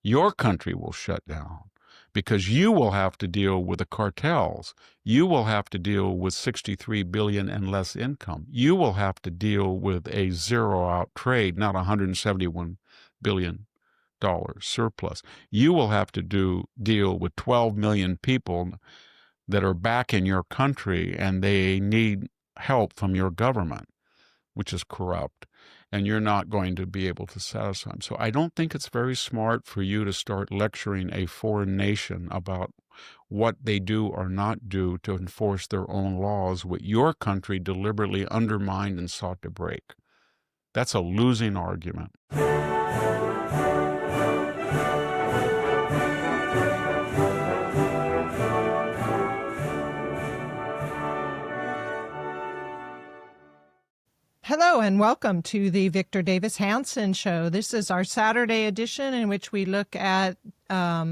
Your country will shut down because you will have to deal with the cartels. You will have to deal with 63 billion and less income. You will have to deal with a zero-out trade, not 171 billion surplus. You will have to deal with 12 million people that are back in your country and they need help from your government, which is corrupt, and you're not going to be able to satisfy them. So I don't think it's very smart for you to start lecturing a foreign nation about what they do or not do to enforce their own laws, what your country deliberately undermined and sought to break. That's a losing argument. Hello and welcome to the Victor Davis Hanson Show. This is our Saturday edition in which we look at a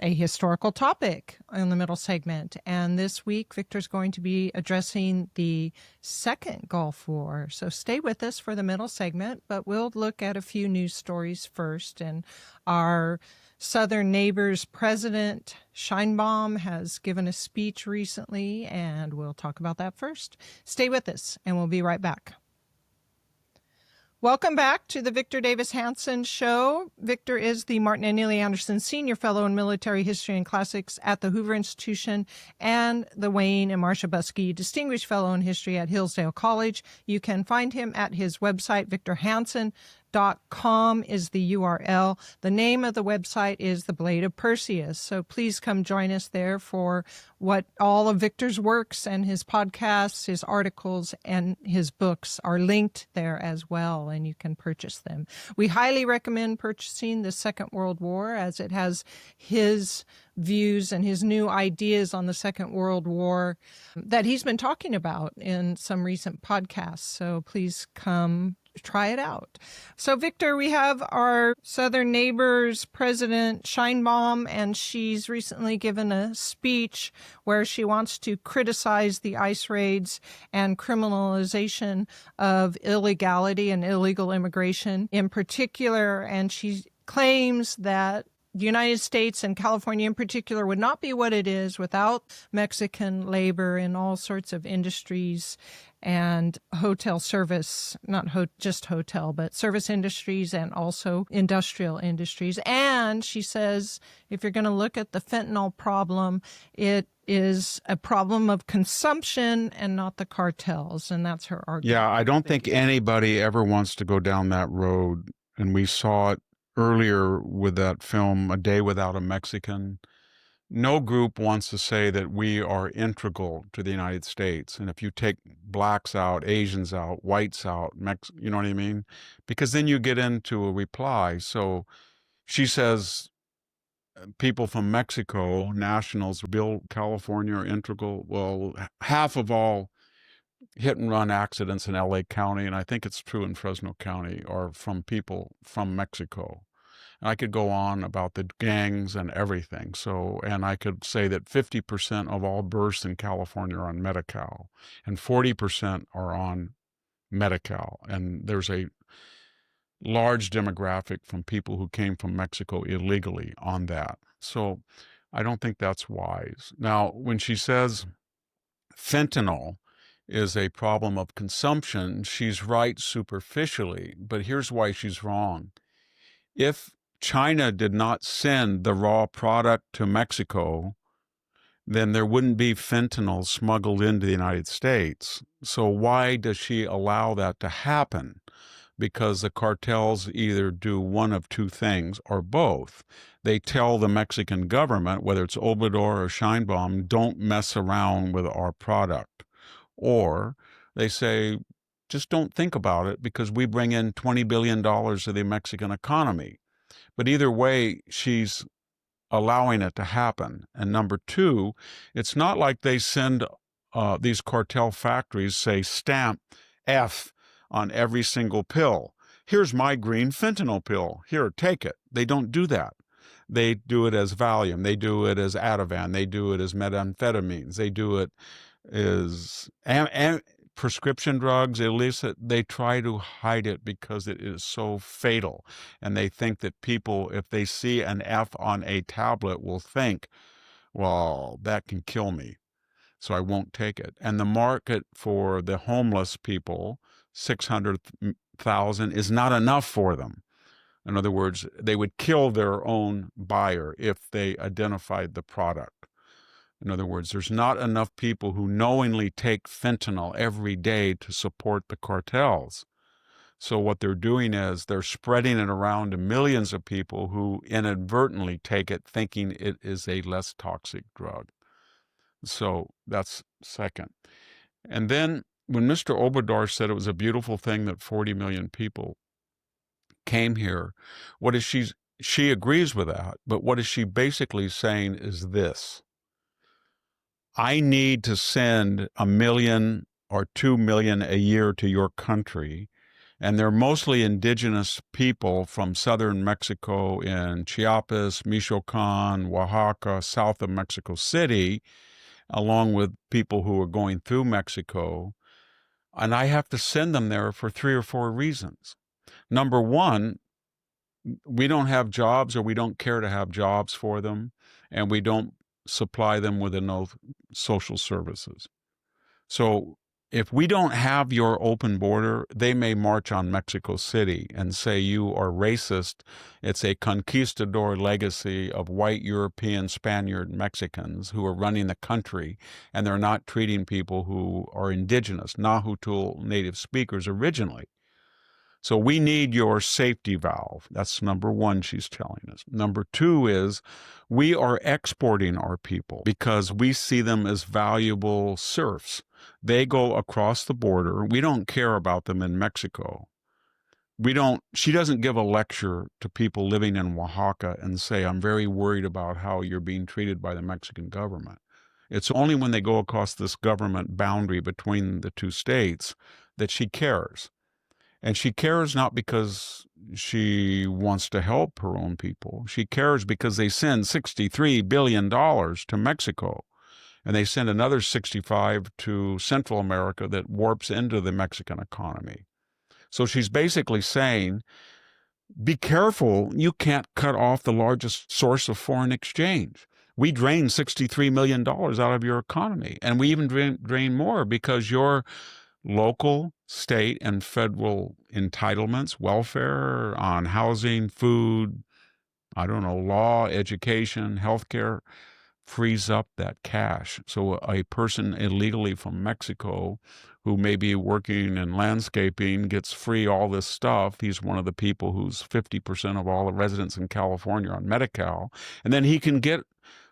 historical topic in the middle segment. And this week, Victor's going to be addressing the Second Gulf War. So stay with us for the middle segment, but we'll look at a few news stories first. And our southern neighbor's president, Sheinbaum, has given a speech recently, and we'll talk about that first. Stay with us, and we'll be right back. Welcome back to the Victor Davis Hanson Show. Victor is the Martin and Neely Anderson Senior Fellow in Military History and Classics at the Hoover Institution and the Wayne and Marcia Buskey Distinguished Fellow in History at Hillsdale College. You can find him at his website, victorhanson.com is the URL. The name of the website is The Blade of Perseus. So please come join us there for what all of Victor's works and his podcasts, his articles, and his books are linked there as well, and you can purchase them. We highly recommend purchasing The Second World War, as it has his views and his new ideas on the Second World War that he's been talking about in some recent podcasts. So please come try it out. So, Victor, we have our southern neighbor's president, Sheinbaum, and she's recently given a speech where she wants to criticize the ICE raids and criminalization of illegality and illegal immigration in particular. And she claims that the United States and California in particular would not be what it is without Mexican labor in all sorts of industries and hotel service, not just hotel, but service industries and also industrial industries. And she says, if you're going to look at the fentanyl problem, it is a problem of consumption and not the cartels. And that's her argument. Yeah, I don't think anybody ever wants to go down that road. And we saw it earlier with that film, A Day Without a Mexican. No group wants to say that we are integral to the United States. And if you take blacks out, Asians out, whites out, you know what I mean? Because then you get into a reply. So she says people from Mexico, nationals, build California are integral. Well, half of all hit and run accidents in LA County, and I think it's true in Fresno County, are from people from Mexico. I could go on about the gangs and everything. So, and I could say that 50% of all births in California are on Medi-Cal and 40% are on Medi-Cal. And there's a large demographic from people who came from Mexico illegally on that. So I don't think that's wise. Now, when she says fentanyl is a problem of consumption, she's right superficially, but here's why she's wrong. If China did not send the raw product to Mexico, then there wouldn't be fentanyl smuggled into the United States. So why does she allow that to happen? Because the cartels either do one of two things or both. They tell the Mexican government, whether it's Obrador or Sheinbaum, don't mess around with our product. Or they say, just don't think about it because we bring in $20 billion to the Mexican economy. But either way, she's allowing it to happen. And number two, it's not like they send these cartel factories, say, stamp F on every single pill. Here's my green fentanyl pill. Here, take it. They don't do that. They do it as Valium. They do it as Ativan. They do it as methamphetamines. They do it as prescription drugs, illicit, they try to hide it because it is so fatal. And they think that people, if they see an F on a tablet, will think, well, that can kill me, so I won't take it. And the market for the homeless people, 600,000, is not enough for them. In other words, they would kill their own buyer if they identified the product. In other words, there's not enough people who knowingly take fentanyl every day to support the cartels. So what they're doing is they're spreading it around to millions of people who inadvertently take it thinking it is a less toxic drug. So that's second. And then when Mr. Obadar said it was a beautiful thing that 40 million people came here, what is she agrees with that, but what is she basically saying is this: I need to send 1 million or 2 million a year to your country, and they're mostly indigenous people from southern Mexico in Chiapas, Michoacan, Oaxaca, south of Mexico City, along with people who are going through Mexico. And I have to send them there for 3 or 4 reasons. Number one, we don't have jobs, or we don't care to have jobs for them, and we don't supply them with enough social services. So if we don't have your open border, they may march on Mexico City and say you are racist. It's a conquistador legacy of white European, Spaniard, Mexicans who are running the country, and they're not treating people who are indigenous, Nahuatl native speakers originally. So we need your safety valve. That's number one, she's telling us. Number two is we are exporting our people because we see them as valuable serfs. They go across the border. We don't care about them in Mexico. She doesn't give a lecture to people living in Oaxaca and say, I'm very worried about how you're being treated by the Mexican government. It's only when they go across this government boundary between the two states that she cares. And she cares not because she wants to help her own people. She cares because they send $63 billion to Mexico, and they send another 65 to Central America that warps into the Mexican economy. So she's basically saying, be careful, you can't cut off the largest source of foreign exchange. We drain $63 million out of your economy, and we even drain more because your local, state, and federal entitlements, welfare on housing, food, law, education, healthcare, frees up that cash. So a person illegally from Mexico who may be working in landscaping gets free all this stuff. He's one of the people who's 50% of all the residents in California on Medi-Cal. And then he can get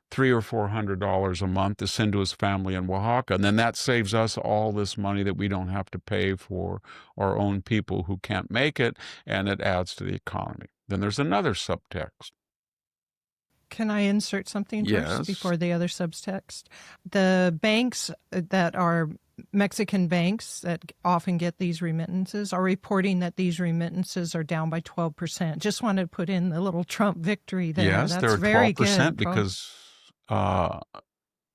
$300 or $400 a month to send to his family in Oaxaca. And then that saves us all this money that we don't have to pay for our own people who can't make it, and it adds to the economy. Then there's another subtext. Can I insert something Yes. first before the other subtext? The banks that are Mexican banks that often get these remittances are reporting that these remittances are down by 12%. Just wanted to put in the little Trump victory there. Yes, That's they're very 12% good. because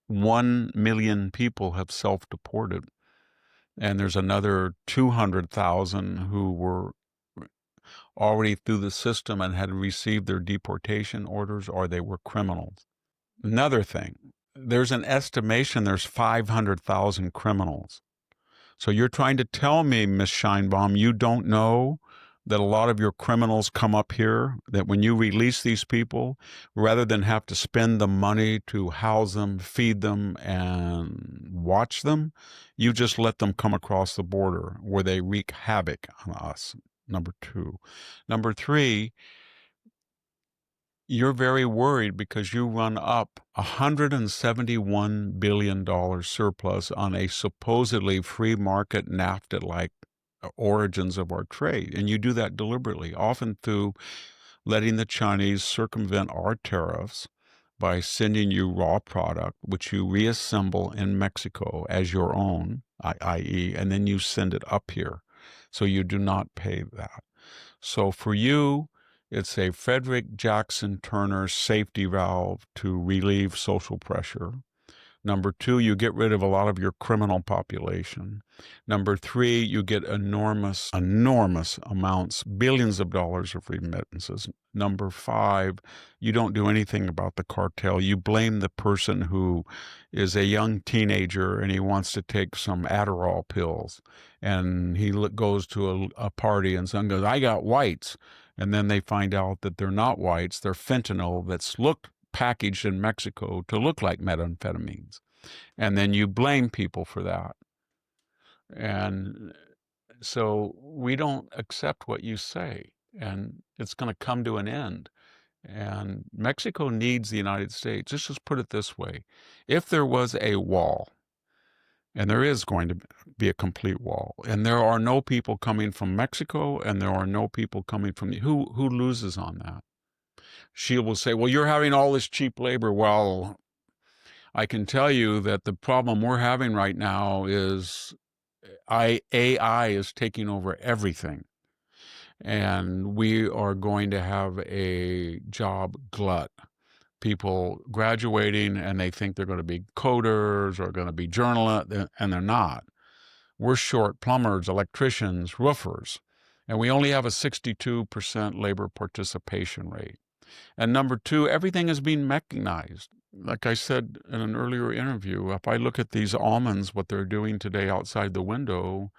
1 million people have self-deported. And there's another 200,000 who were already through the system and had received their deportation orders, or they were criminals. Another thing, there's an estimation there's 500,000 criminals. So you're trying to tell me, Miss Sheinbaum, you don't know that a lot of your criminals come up here, that when you release these people, rather than have to spend the money to house them, feed them, and watch them, you just let them come across the border where they wreak havoc on us. Number two. Number three, you're very worried because you run up $171 billion surplus on a supposedly free market NAFTA-like origins of our trade. And you do that deliberately, often through letting the Chinese circumvent our tariffs by sending you raw product, which you reassemble in Mexico as your own, i.e., and then you send it up here. So you do not pay that. So for you, it's a Frederick Jackson Turner safety valve to relieve social pressure. Number two, you get rid of a lot of your criminal population. Number three, you get enormous amounts, billions of dollars of remittances. Number five, you don't do anything about the cartel. You blame the person who is a young teenager and he wants to take some Adderall pills. And he goes to a party and someone goes, I got whites. And then they find out that they're not whites, they're fentanyl that's packaged in Mexico to look like methamphetamines. And then you blame people for that. And so we don't accept what you say, and it's going to come to an end. And Mexico needs the United States. Let's just put it this way. If there was a wall, and there is going to be a complete wall, and there are no people coming from Mexico, and there are no people coming from who loses on that? She will say, well, you're having all this cheap labor. Well, I can tell you that the problem we're having right now is AI is taking over everything. And we are going to have a job glut. People graduating and they think they're going to be coders or going to be journalists, and they're not. We're short plumbers, electricians, roofers, and we only have a 62% labor participation rate. And number two, everything is being mechanized. Like I said in an earlier interview, if I look at these almonds, what they're doing today outside the window,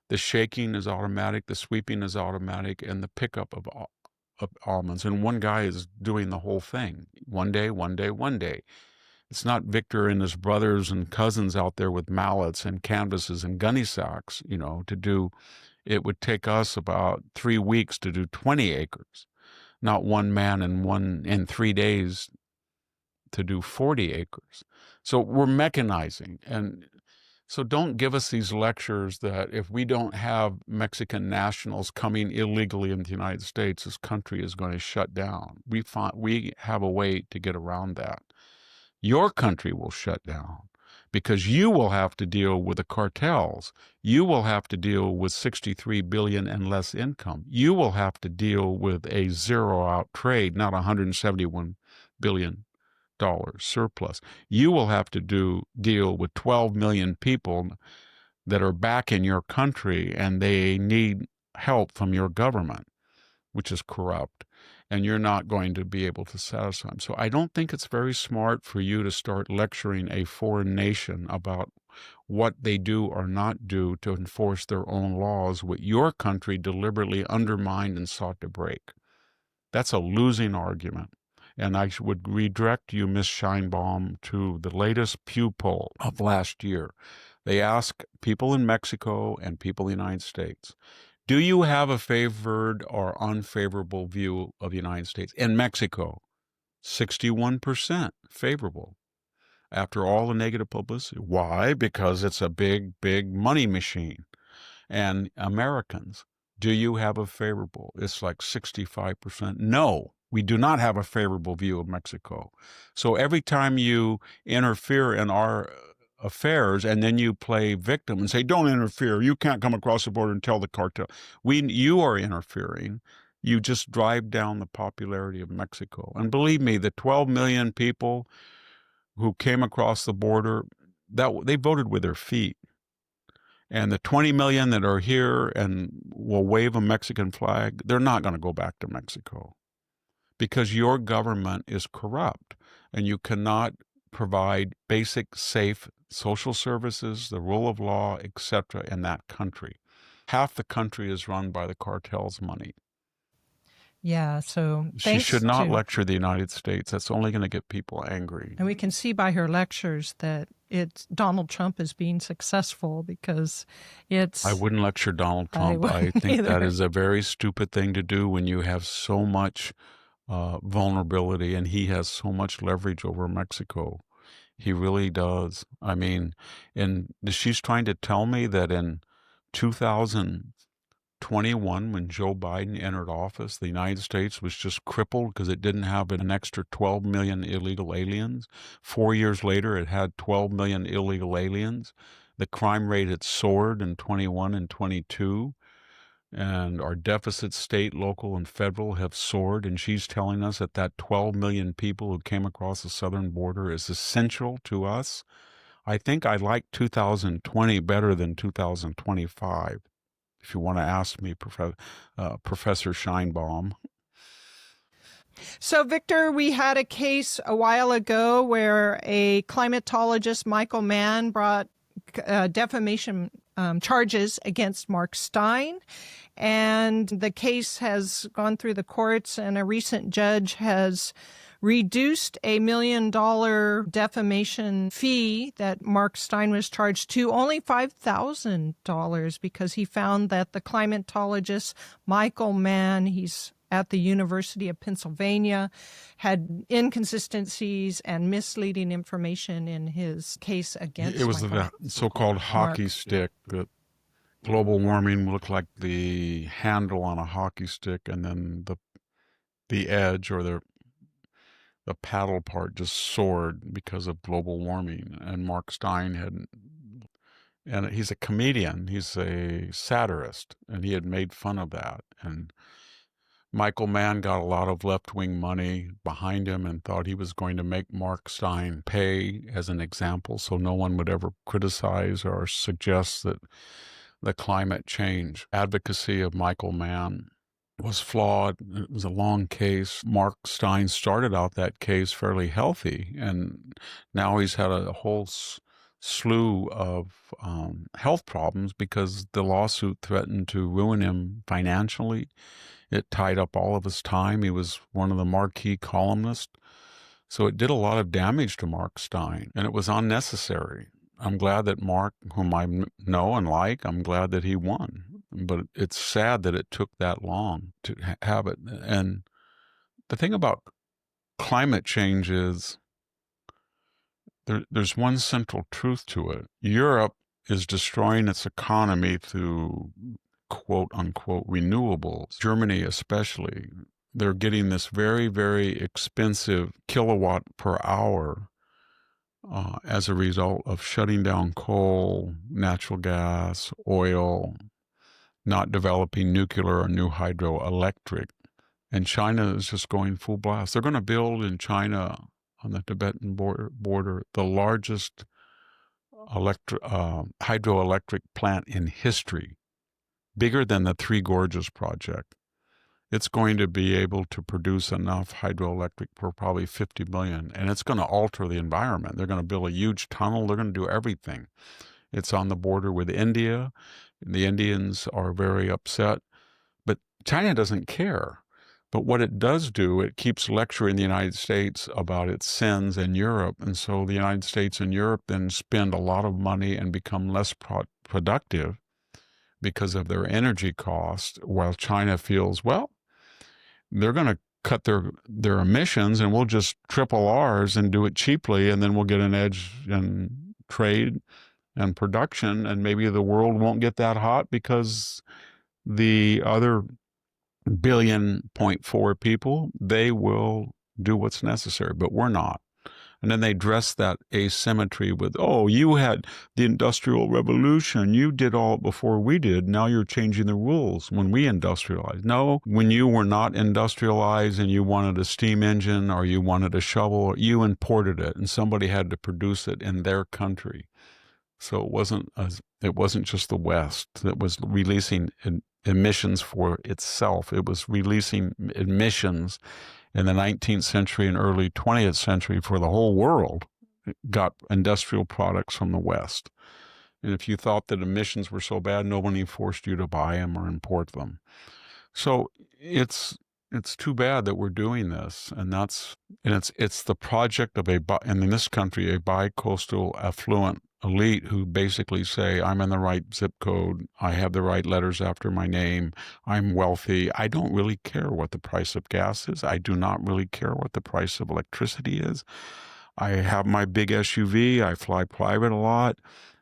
the shaking is automatic, the sweeping is automatic, and the pickup of almonds. And one guy is doing the whole thing. One day, one day, one day. It's not Victor and his brothers and cousins out there with mallets and canvases and gunny sacks, to do. It would take us about 3 weeks to do 20 acres. Not one man in 3 days to do 40 acres. So we're mechanizing. And so don't give us these lectures that if we don't have Mexican nationals coming illegally into the United States, this country is going to shut down. We have a way to get around that. Your country will shut down because you will have to deal with the cartels. You will have to deal with 63 billion and less income. You will have to deal with a zero-out trade, not 171 billion dollars surplus. You will have to deal with 12 million people that are back in your country and they need help from your government, which is corrupt, and you're not going to be able to satisfy them. So I don't think it's very smart for you to start lecturing a foreign nation about what they do or not do to enforce their own laws, what your country deliberately undermined and sought to break. That's a losing argument. And I would redirect you, Ms. Sheinbaum, to the latest Pew poll of last year. They ask people in Mexico and people in the United States, do you have a favored or unfavorable view of the United States? In Mexico, 61% favorable after all the negative publicity. Why? Because it's a big, big money machine. And Americans, do you have a favorable? It's like 65%. No, we do not have a favorable view of Mexico. So every time you interfere in our affairs and then you play victim and say, don't interfere, you can't come across the border and tell the cartel. You are interfering. You just drive down the popularity of Mexico. And believe me, the 12 million people who came across the border, that they voted with their feet. And the 20 million that are here and will wave a Mexican flag, they're not going to go back to Mexico because your government is corrupt and you cannot provide basic, safe social services, the rule of law, etc. in that country. Half the country is run by the cartel's money. Yeah, so She should not lecture the United States. That's only going to get people angry. And we can see by her lectures that Donald Trump is being successful because I wouldn't lecture Donald Trump. I think that is a very stupid thing to do when you have so much vulnerability and he has so much leverage over Mexico. He really does. I mean, she's trying to tell me that in 2021, when Joe Biden entered office, the United States was just crippled because it didn't have an extra 12 million illegal aliens. 4 years later, it had 12 million illegal aliens. The crime rate had soared in 21 and 22. And our deficits, state, local, and federal, have soared. And she's telling us that 12 million people who came across the southern border is essential to us. I think I like 2020 better than 2025, if you want to ask me, Professor Sheinbaum. So, Victor, we had a case a while ago where a climatologist, Michael Mann, brought defamation charges against Mark Stein. And the case has gone through the courts, and a recent judge has reduced $1 million defamation fee that Mark Stein was charged to only $5,000 because he found that the climatologist Michael Mann, he's at the University of Pennsylvania, had inconsistencies and misleading information in his case against It was Michael. the so-called hockey stick that global warming looked like the handle on a hockey stick, and then the edge or the paddle part just soared because of global warming. And Mark Stein and he's a comedian, he's a satirist, and he had made fun of that. And Michael Mann got a lot of left-wing money behind him and thought he was going to make Mark Stein pay as an example so no one would ever criticize or suggest that the climate change advocacy of Michael Mann was flawed. It was a long case. Mark Stein started out that case fairly healthy, and now he's had a whole slew of health problems because the lawsuit threatened to ruin him financially. It tied up all of his time. He was one of the marquee columnists. So it did a lot of damage to Mark Stein, and it was unnecessary. I'm glad that Mark, whom I know and like, I'm glad that he won. But it's sad that it took that long to have it. And the thing about climate change is there's one central truth to it. Europe is destroying its economy through quote unquote renewables. Germany especially, they're getting this very, very expensive kilowatt per hour as a result of shutting down coal, natural gas, oil, not developing nuclear or new hydroelectric. And China is just going full blast. They're going to build in China on the Tibetan border the largest hydroelectric plant in history, bigger than the Three Gorges project. It's going to be able to produce enough hydroelectric for probably 50 million, and it's going to alter the environment. They're going to build a huge tunnel. They're going to do everything. It's on the border with India. The Indians are very upset, but China doesn't care. But what it does do, it keeps lecturing the United States about its sins in Europe. And so the United States and Europe then spend a lot of money and become less productive because of their energy cost, while China feels, well, they're going to cut their emissions and we'll just triple ours and do it cheaply, and then we'll get an edge in trade and production, and maybe the world won't get that hot because the other 1.4 billion people, they will do what's necessary, but we're not. And then they dress that asymmetry with, oh, you had the Industrial Revolution. You did all before we did. Now you're changing the rules when we industrialized. No, when you were not industrialized and you wanted a steam engine or you wanted a shovel, you imported it and somebody had to produce it in their country. So it wasn't just the West that was releasing emissions for itself. It was releasing emissions in the 19th century and early 20th century for the whole world. It got industrial products from the West. And if you thought that emissions were so bad, nobody forced you to buy them or import them. So it's too bad that we're doing this, and it's the project of and in this country, a bi-coastal affluent elite who basically say, I'm in the right zip code, I have the right letters after my name, I'm wealthy, I don't really care what the price of gas is, I do not really care what the price of electricity is, I have my big SUV, I fly private a lot,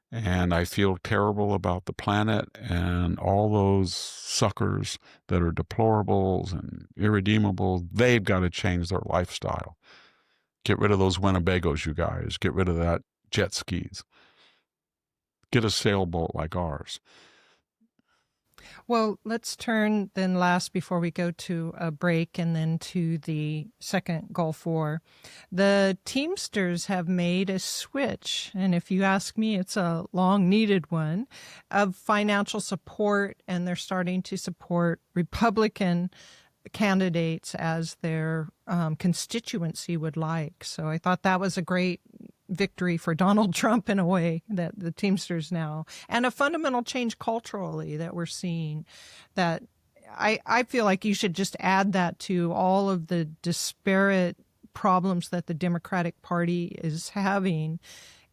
and I feel terrible about the planet, and all those suckers that are deplorables and irredeemable, they've got to change their lifestyle. Get rid of those Winnebagos, you guys. Get rid of that jet skis. Get a sailboat like ours. Well, let's turn then last before we go to a break and then to the second Gulf War. The Teamsters have made a switch, and if you ask me, it's a long needed one, of financial support, and they're starting to support Republican candidates as their constituency would like. So I thought that was a great victory for Donald Trump in a way, that the Teamsters now, and a fundamental change culturally that we're seeing, that I feel like you should just add that to all of the disparate problems that the Democratic Party is having,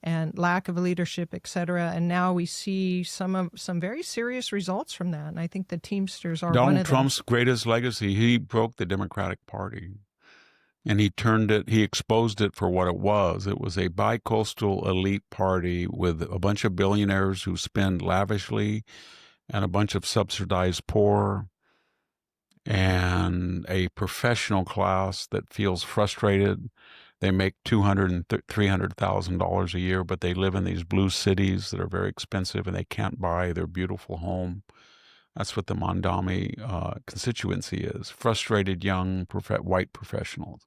and lack of leadership, et cetera. And now we see some very serious results from that. And I think the Teamsters are one Donald of them. Trump's greatest legacy, he broke the Democratic Party and he exposed it for what it was. It was a bi-coastal elite party with a bunch of billionaires who spend lavishly and a bunch of subsidized poor and a professional class that feels frustrated. They make $200,000 and $300,000 a year, but they live in these blue cities that are very expensive and they can't buy their beautiful home. That's what the Mondami constituency is: frustrated young white professionals.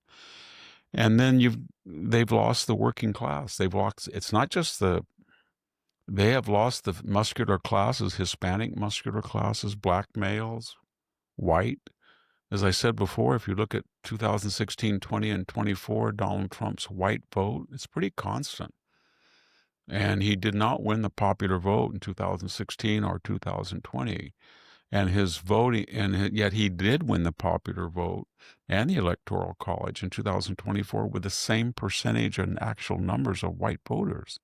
And then they've lost the working class. They've lost. It's not just they have lost the muscular classes, Hispanic muscular classes, black males, white. As I said before, if you look at 2016, 20, and 24, Donald Trump's white vote, it's pretty constant. And he did not win the popular vote in 2016 or 2020. And his voting, and yet he did win the popular vote and the Electoral College in 2024 with the same percentage and actual numbers of white voters.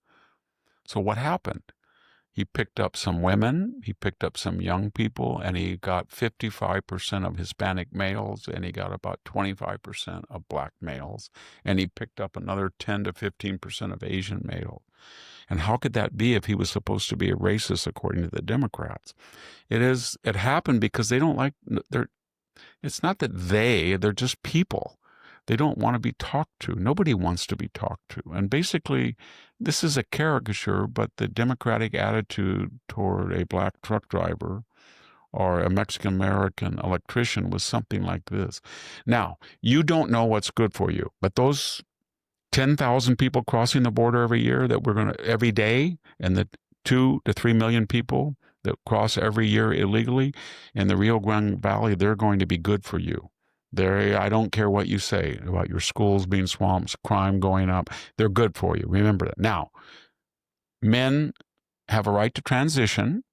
So what happened? He picked up some women, he picked up some young people, and he got 55% of Hispanic males, and he got about 25% of black males, and he picked up another 10 to 15% of Asian males. And how could that be if he was supposed to be a racist, according to the Democrats? It happened because they don't like, it's not that they're just people. They don't want to be talked to. Nobody wants to be talked to. And basically, this is a caricature, but the Democratic attitude toward a black truck driver or a Mexican American electrician was something like this. Now, you don't know what's good for you, but those 10,000 people crossing the border every year that we're going to, every day, and the 2 to 3 million people that cross every year illegally in the Rio Grande Valley, they're going to be good for you. I don't care what you say about your schools being swamps, crime going up. They're good for you. Remember that. Now, men have a right to transition,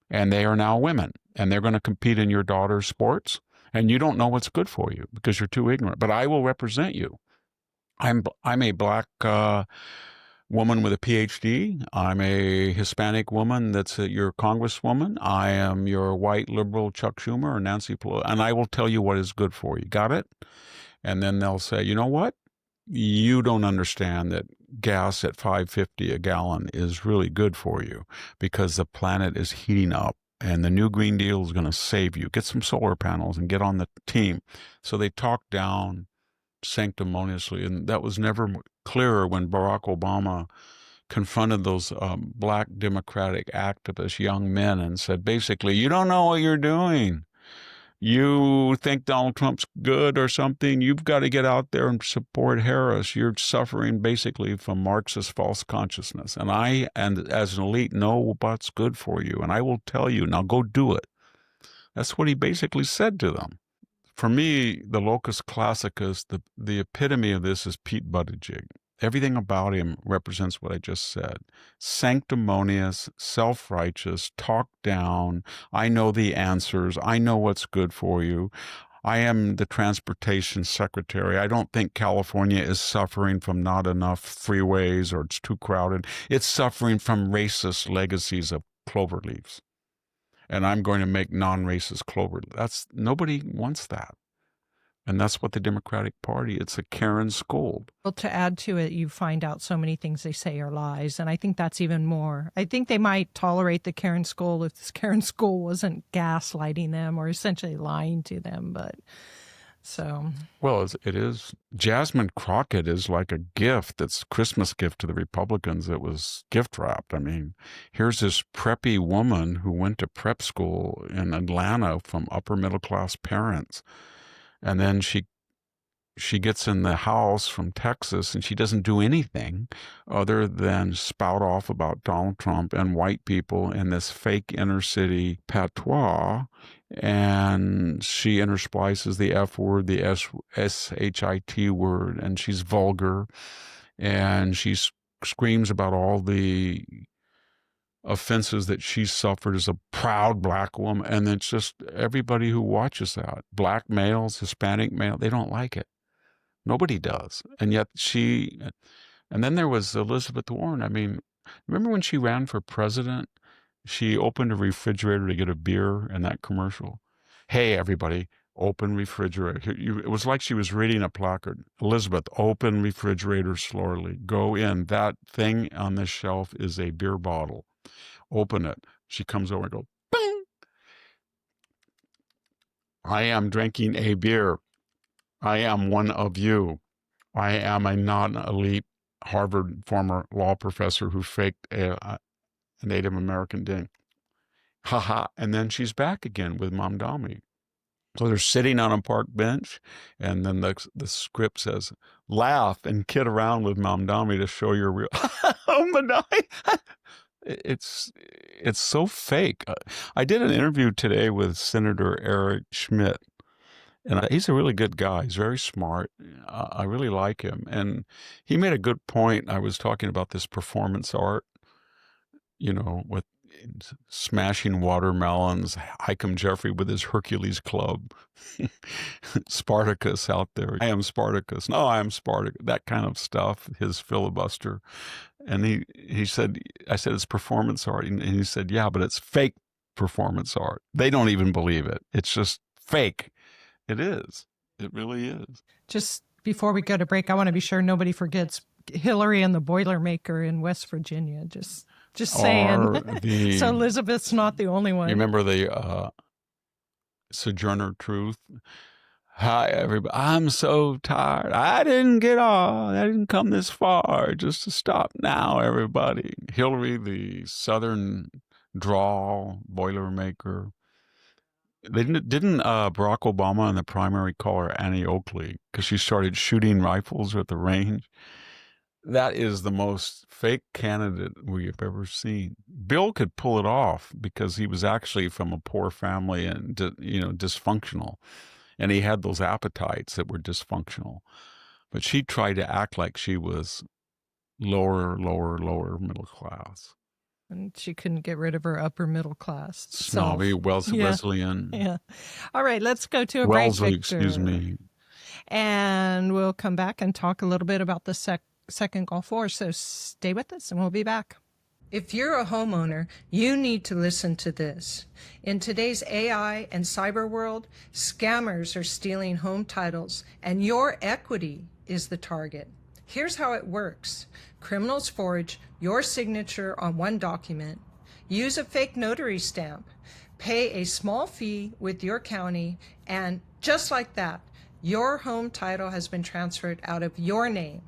and they are now women, and they're going to compete in your daughter's sports, and you don't know what's good for you because you're too ignorant. But I will represent you. I'm a black woman with a PhD. I'm a Hispanic woman that's your congresswoman. I am your white liberal Chuck Schumer or Nancy Pelosi, and I will tell you what is good for you. Got it? And then they'll say, you know what? You don't understand that gas at $5.50 a gallon is really good for you because the planet is heating up. And the new Green Deal is going to save you. Get some solar panels and get on the team. So they talk down sanctimoniously, and that was never clearer when Barack Obama confronted those black Democratic activists, young men, and said, basically, you don't know what you're doing. You think Donald Trump's good or something. You've got to get out there and support Harris. You're suffering basically from Marxist false consciousness. And as an elite, know what's good for you. And I will tell you, now go do it. That's what he basically said to them. For me, the locus classicus, the epitome of this is Pete Buttigieg. Everything about him represents what I just said. Sanctimonious, self-righteous, talk down. I know the answers. I know what's good for you. I am the transportation secretary. I don't think California is suffering from not enough freeways or it's too crowded. It's suffering from racist legacies of clover leaves. And I'm going to make non-racist clover. Nobody wants that. And that's what the Democratic Party, it's a Karen scold. Well, to add to it, you find out so many things they say are lies. And I think that's even more. I think they might tolerate the Karen scold if this Karen scold wasn't gaslighting them or essentially lying to them. But So, Well, it is. Jasmine Crockett is like a gift. It's a Christmas gift to the Republicans. It was gift wrapped. I mean, here's this preppy woman who went to prep school in Atlanta from upper middle class parents. And then she gets in the house from Texas and she doesn't do anything other than spout off about Donald Trump and white people in this fake inner city patois. And she intersplices the F word, the SHIT word, and she's vulgar. And she screams about all the offenses that she suffered as a proud black woman. And it's just everybody who watches that, black males, Hispanic male, they don't like it. Nobody does. And yet and then there was Elizabeth Warren. I mean, remember when she ran for president? She opened a refrigerator to get a beer in that commercial. Hey, everybody, open refrigerator. It was like she was reading a placard. Elizabeth, open refrigerator slowly. Go in. That thing on this shelf is a beer bottle. Open it. She comes over and goes, boom. I am drinking a beer. I am one of you. I am a non-elite Harvard former law professor who faked a Native American ding. Haha. And then she's back again with Mamdani. So they're sitting on a park bench, and then the script says, laugh and kid around with Mamdani to show your real. Oh, Mamdani. It's so fake. I did an interview today with Senator Eric Schmidt. And he's a really good guy. He's very smart. I really like him. And he made a good point. I was talking about this performance art, with smashing watermelons, Hikem Jeffrey with his Hercules club, Spartacus out there. I am Spartacus. No, I am Spartacus. That kind of stuff, his filibuster. And he said, I said, it's performance art. And he said, yeah, but it's fake performance art. They don't even believe it. It's just fake. It is. It really is. just before we go to break, I want to be sure nobody forgets Hillary and the Boilermaker in West Virginia. Just saying. So Elizabeth's not the only one. You remember the Sojourner Truth? Hi, everybody. I'm so tired. I didn't get off. I didn't come this far just to stop now, everybody. Hillary, the Southern drawl, Boilermaker. They didn't Barack Obama in the primary call her Annie Oakley because she started shooting rifles at the range. That is the most fake candidate we've ever seen. Bill could pull it off because he was actually from a poor family and dysfunctional, and he had those appetites that were dysfunctional. But she tried to act like she was lower middle class. And she couldn't get rid of her upper middle class. Snobby, Wesleyan. Yeah. All right, let's go to a break, Victor. Excuse me. And we'll come back and talk a little bit about the second Gulf War. So stay with us and we'll be back. If you're a homeowner, you need to listen to this. In today's AI and cyber world, scammers are stealing home titles and your equity is the target. Here's how it works. Criminals forge your signature on one document, use a fake notary stamp, pay a small fee with your county, and just like that, your home title has been transferred out of your name.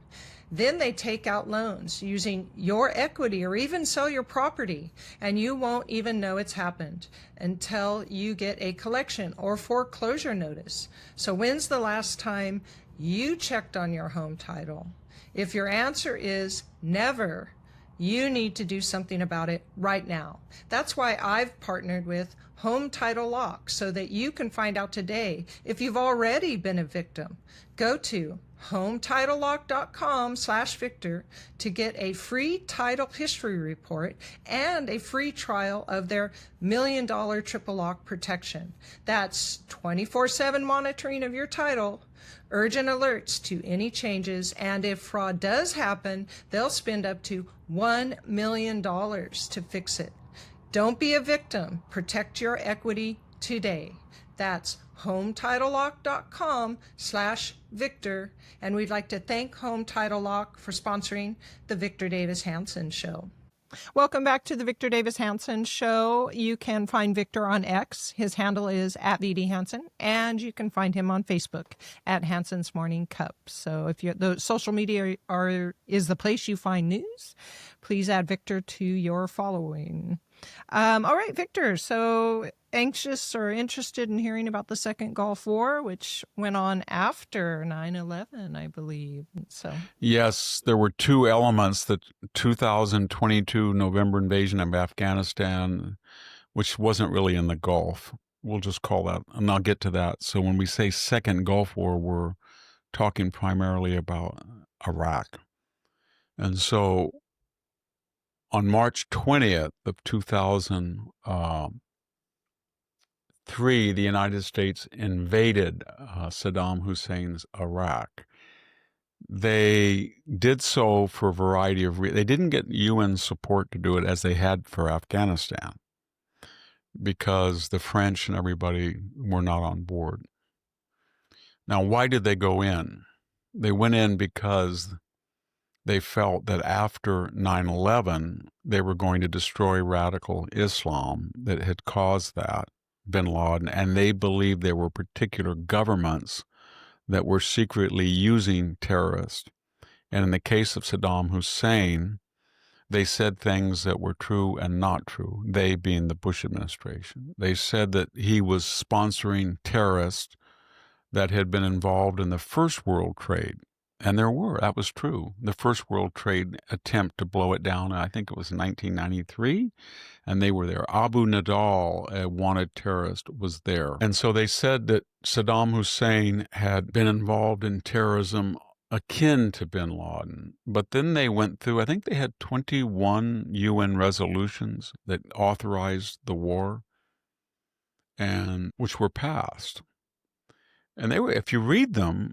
Then they take out loans using your equity or even sell your property, and you won't even know it's happened until you get a collection or foreclosure notice. So when's the last time you checked on your home title? If your answer is never, you need to do something about it right now. That's why I've partnered with Home Title Lock so that you can find out today if you've already been a victim. Go to HometitleLock.com/Victor to get a free title history report and a free trial of their $1 million triple lock protection. That's 24/7 monitoring of your title, urgent alerts to any changes, and if fraud does happen, they'll spend up to $1 million to fix it. Don't be a victim. Protect your equity today. That's HometitleLock.com/Victor. And we'd like to thank Home Title Lock for sponsoring the Victor Davis Hanson Show. Welcome back to the Victor Davis Hanson Show. You can find Victor on X. His handle is @VDHanson, and you can find him on Facebook at Hanson's Morning Cup. So if the social media is the place you find news, please add Victor to your following. All right, Victor. So anxious or interested in hearing about the Second Gulf War, which went on after 9/11, I believe. So Yes, there were two elements: the 2022 November invasion of Afghanistan, which wasn't really in the Gulf. We'll just call that, and I'll get to that. So when we say Second Gulf War, we're talking primarily about Iraq. And so on March 20th of 2003, the United States invaded Saddam Hussein's Iraq. They did so for a variety of reasons. They didn't get UN support to do it as they had for Afghanistan, because the French and everybody were not on board. Now, why did they go in? They went in because they felt that after 9/11, they were going to destroy radical Islam that had caused that, bin Laden, and they believed there were particular governments that were secretly using terrorists. And in the case of Saddam Hussein, they said things that were true and not true, they being the Bush administration. They said that he was sponsoring terrorists that had been involved in the First World Trade. And that was true. The First World Trade attempt to blow it down, I think it was 1993, and they were there. Abu Nidal, a wanted terrorist, was there. And so they said that Saddam Hussein had been involved in terrorism akin to bin Laden. But then they went through, I think they had 21 UN resolutions that authorized the war, and which were passed. And they were, if you read them,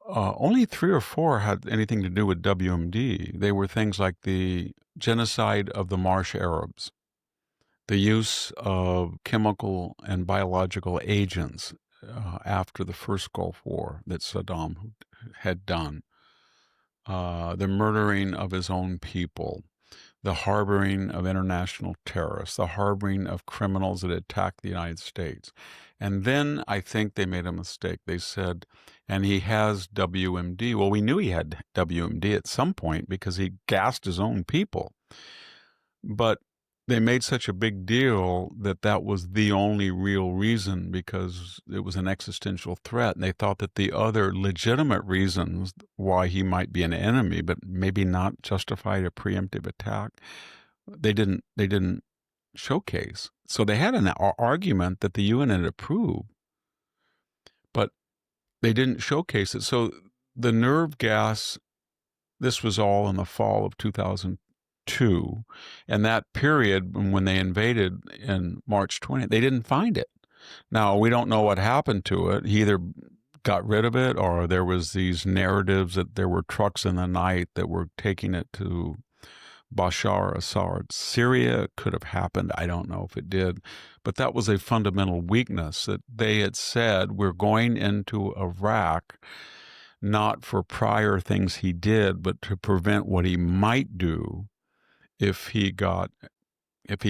only 3 or 4 had anything to do with WMD. They were things like the genocide of the Marsh Arabs, the use of chemical and biological agents after the first Gulf War that Saddam had done, the murdering of his own people, the harboring of international terrorists, the harboring of criminals that attacked the United States. And then I think they made a mistake. They said, and he has WMD. Well, we knew he had WMD at some point because he gassed his own people. But they made such a big deal that that was the only real reason, because it was an existential threat. And they thought that the other legitimate reasons why he might be an enemy, but maybe not justified a preemptive attack, they didn't showcase. So they had an argument that the UN had approved, but they didn't showcase it. So the nerve gas, this was all in the fall of 2002. And that period when they invaded in March 20th, they didn't find it. Now, we don't know what happened to it. He either got rid of it, or there was these narratives that there were trucks in the night that were taking it to Bashar Assad. Syria could have happened. I don't know if it did. But that was a fundamental weakness, that they had said, we're going into Iraq not for prior things he did, but to prevent what he might do if he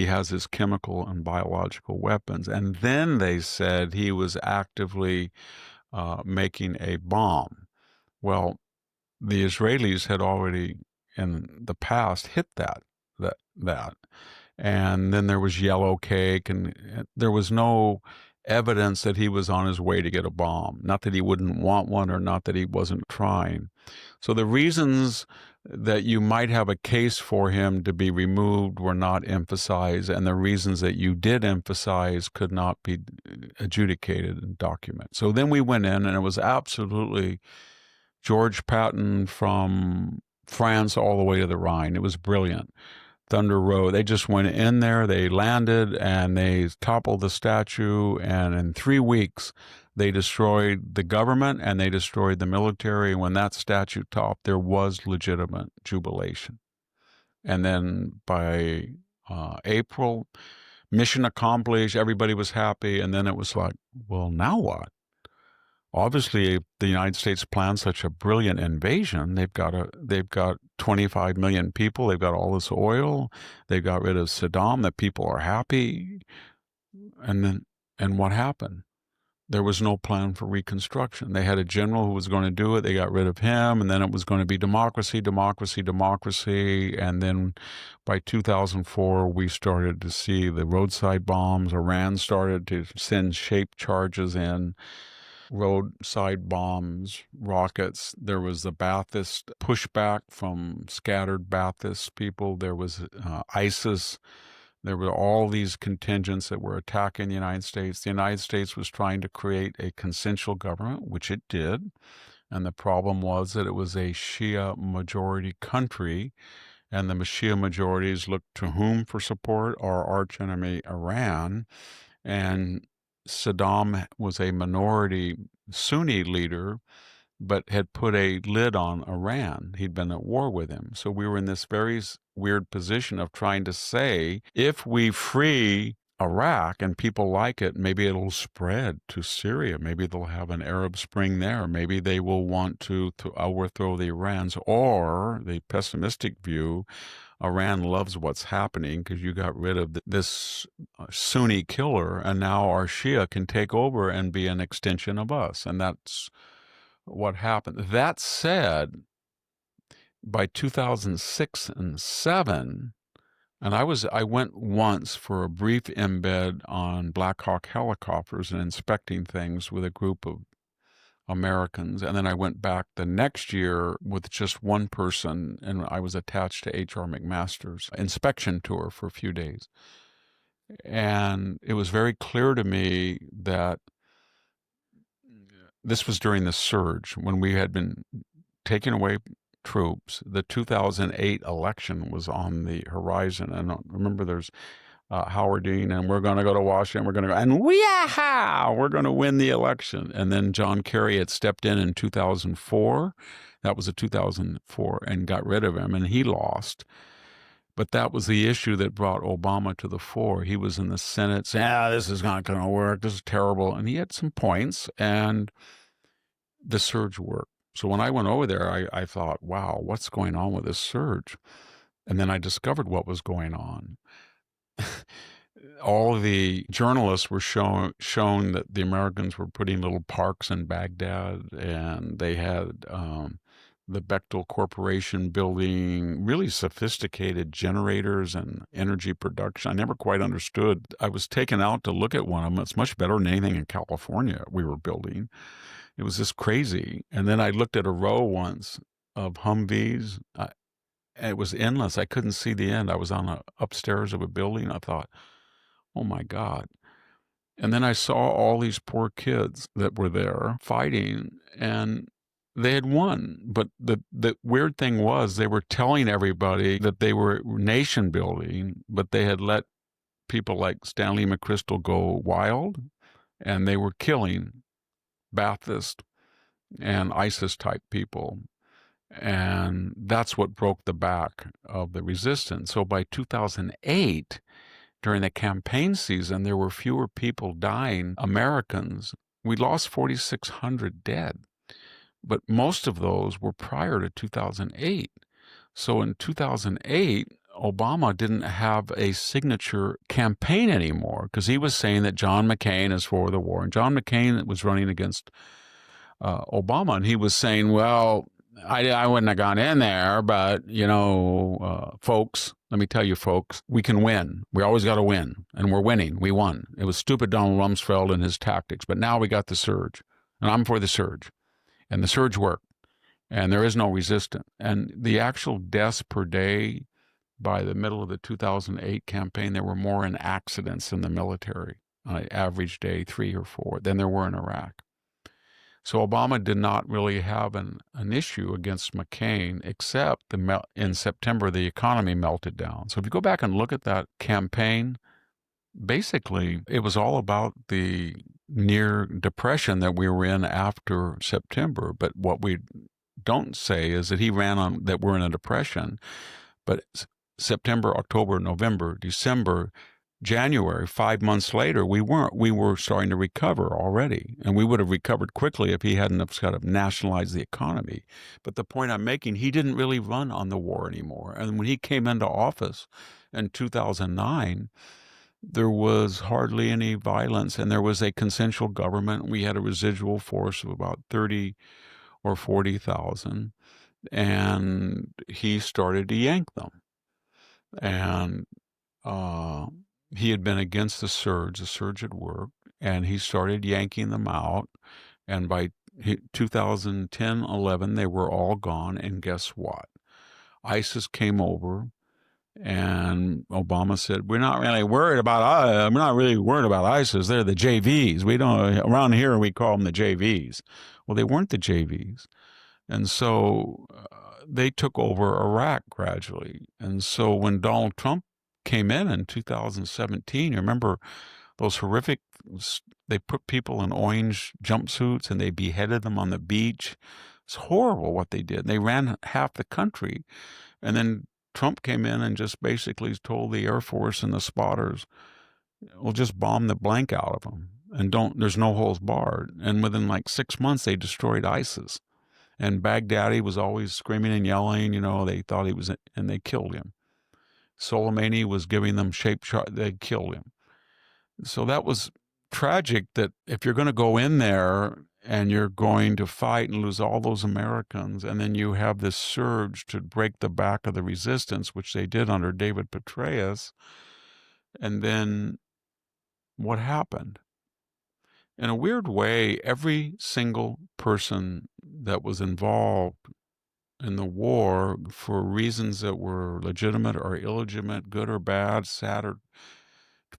has his chemical and biological weapons. And then they said he was actively making a bomb. Well, the Israelis had already in the past hit that. And then there was yellow cake, and there was no evidence that he was on his way to get a bomb. Not that he wouldn't want one, or not that he wasn't trying. So the reasons that you might have a case for him to be removed were not emphasized, and the reasons that you did emphasize could not be adjudicated and documented. So then we went in, and it was absolutely George Patton from France all the way to the Rhine. It was brilliant. Thunder Road. They just went in there, they landed, and they toppled the statue, and in 3 weeks, they destroyed the government and they destroyed the military. And when that statue topped, there was legitimate jubilation. And then by April, mission accomplished, everybody was happy, and then it was like, well, now what? Obviously, if the United States planned such a brilliant invasion, they've got 25 million people. They've got all this oil. They got rid of Saddam. The people are happy. And what happened? There was no plan for reconstruction. They had a general who was going to do it. They got rid of him, and then it was going to be democracy, democracy, democracy. And then by 2004, we started to see the roadside bombs. Iran started to send shaped charges in, roadside bombs, rockets. There was the Ba'athist pushback from scattered Ba'athist people. There was ISIS. There were all these contingents that were attacking the United States. The United States was trying to create a consensual government, which it did. And the problem was that it was a Shia majority country, and the Shia majorities looked to whom for support? Our archenemy, Iran. And Saddam was a minority Sunni leader, but had put a lid on Iran. He'd been at war with him. So we were in this very weird position of trying to say, if we free Iraq and people like it, maybe it'll spread to Syria. Maybe they'll have an Arab Spring there. Maybe they will want to overthrow the Irans. Or the pessimistic view, Iran loves what's happening because you got rid of this Sunni killer, and now our Shia can take over and be an extension of us. And that's what happened. That said, by 2006 and 7, and I went once for a brief embed on Black Hawk helicopters and inspecting things with a group of Americans, and then I went back the next year with just one person, and I was attached to H.R. McMaster's inspection tour for a few days. And it was very clear to me that this was during the surge when we had been taking away troops. The 2008 election was on the horizon. And remember, there's Howard Dean, and we're going to go to Washington. We're going to go, and we're going to win the election. And then John Kerry had stepped in 2004. That was a 2004, and got rid of him, and he lost. But that was the issue that brought Obama to the fore. He was in the Senate saying, this is not going to work. This is terrible. And he had some points, and the surge worked. So when I went over there, I thought, wow, what's going on with this surge? And then I discovered what was going on. All the journalists were shown that the Americans were putting little parks in Baghdad, and they had the Bechtel Corporation building really sophisticated generators and energy production. I never quite understood. I was taken out to look at one of them. It's much better than anything in California we were building. It was just crazy. And then I looked at a row once of Humvees. It was endless. I couldn't see the end. I was on upstairs of a building. I thought, oh my God. And then I saw all these poor kids that were there fighting, and they had won. But the weird thing was they were telling everybody that they were nation building, but they had let people like Stanley McChrystal go wild, and they were killing Ba'athist and ISIS type people. And that's what broke the back of the resistance. So by 2008, during the campaign season, there were fewer people dying, Americans. We lost 4,600 dead, but most of those were prior to 2008. So in 2008, Obama didn't have a signature campaign anymore because he was saying that John McCain is for the war. And John McCain was running against Obama, and he was saying, well, I wouldn't have gone in there, but, folks, let me tell you, folks, we can win. We always got to win, and we're winning. We won. It was stupid Donald Rumsfeld and his tactics, but now we got the surge, and I'm for the surge, and the surge worked, and there is no resistance. And the actual deaths per day by the middle of the 2008 campaign, there were more in accidents in the military on an average day, 3 or 4, than there were in Iraq. So Obama did not really have an issue against McCain, except in September, the economy melted down. So if you go back and look at that campaign, basically it was all about the near depression that we were in after September. But what we don't say is that he ran on that we're in a depression. But September, October, November, December, January, 5 months later, we weren't. We were starting to recover already, and we would have recovered quickly if he hadn't have kind of nationalized the economy. But the point I'm making, he didn't really run on the war anymore. And when he came into office in 2009, there was hardly any violence, and there was a consensual government. We had a residual force of about 30 or 40,000, and he started to yank them. And uh, he had been against the surge. The surge had worked, and he started yanking them out. And by 2010, 11, they were all gone. And guess what? ISIS came over, and Obama said, "We're not really worried about. We're not really worried about ISIS. They're the JVs. We don't around here. We call them the JVs. Well, they weren't the JVs, and so they took over Iraq gradually. And so when Donald Trump came in 2017, you remember those horrific, they put people in orange jumpsuits and they beheaded them on the beach. It's horrible what they did. They ran half the country. And then Trump came in and just basically told the Air Force and the spotters, we'll just bomb the blank out of them. And there's no holes barred. And within like 6 months, they destroyed ISIS. And Baghdadi was always screaming and yelling, they thought he was, and they killed him. Soleimani was giving them shape shot, they killed him. So that was tragic that if you're going to go in there and you're going to fight and lose all those Americans, and then you have this surge to break the back of the resistance, which they did under David Petraeus, and then what happened? In a weird way, every single person that was involved in the war for reasons that were legitimate or illegitimate, good or bad, sad or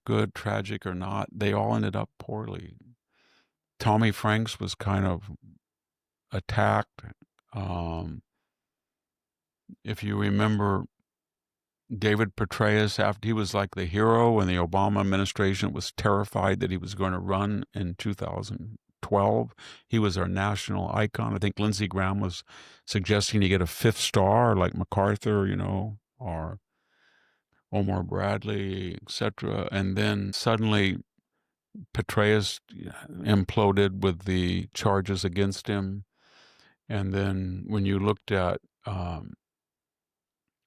good, tragic or not, they all ended up poorly. Tommy Franks was kind of attacked. If you remember, David Petraeus, after he was like the hero, and the Obama administration was terrified that he was going to run in 2012. He was our national icon. I think Lindsey Graham was suggesting he get a fifth star like MacArthur, or Omar Bradley, etc. And then suddenly Petraeus imploded with the charges against him. And then when you looked at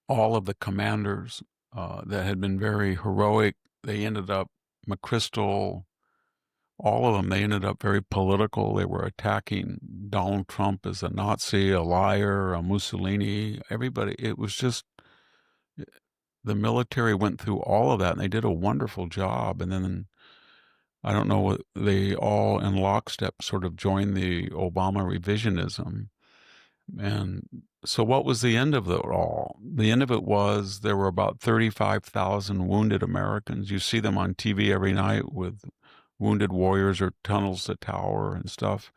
all of the commanders that had been very heroic, they ended up, McChrystal, all of them, they ended up very political. They were attacking Donald Trump as a Nazi, a liar, a Mussolini, everybody. It was just, the military went through all of that, and they did a wonderful job. And then I don't know, they all in lockstep sort of joined the Obama revisionism. And so what was the end of it all? The end of it was there were about 35,000 wounded Americans. You see them on TV every night with wounded warriors or tunnels to tower and stuff.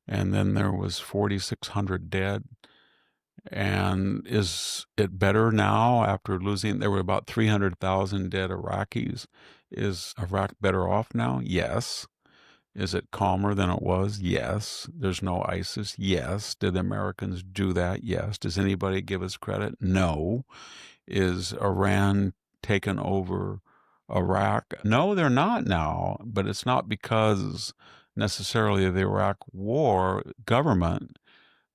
And then there was 4,600 dead. And is it better now after losing? There were about 300,000 dead Iraqis. Is Iraq better off now? Yes. Is it calmer than it was? Yes. There's no ISIS? Yes. Did the Americans do that? Yes. Does anybody give us credit? No. Is Iran taken over Iraq? No, they're not now, but it's not because necessarily of the Iraq war government.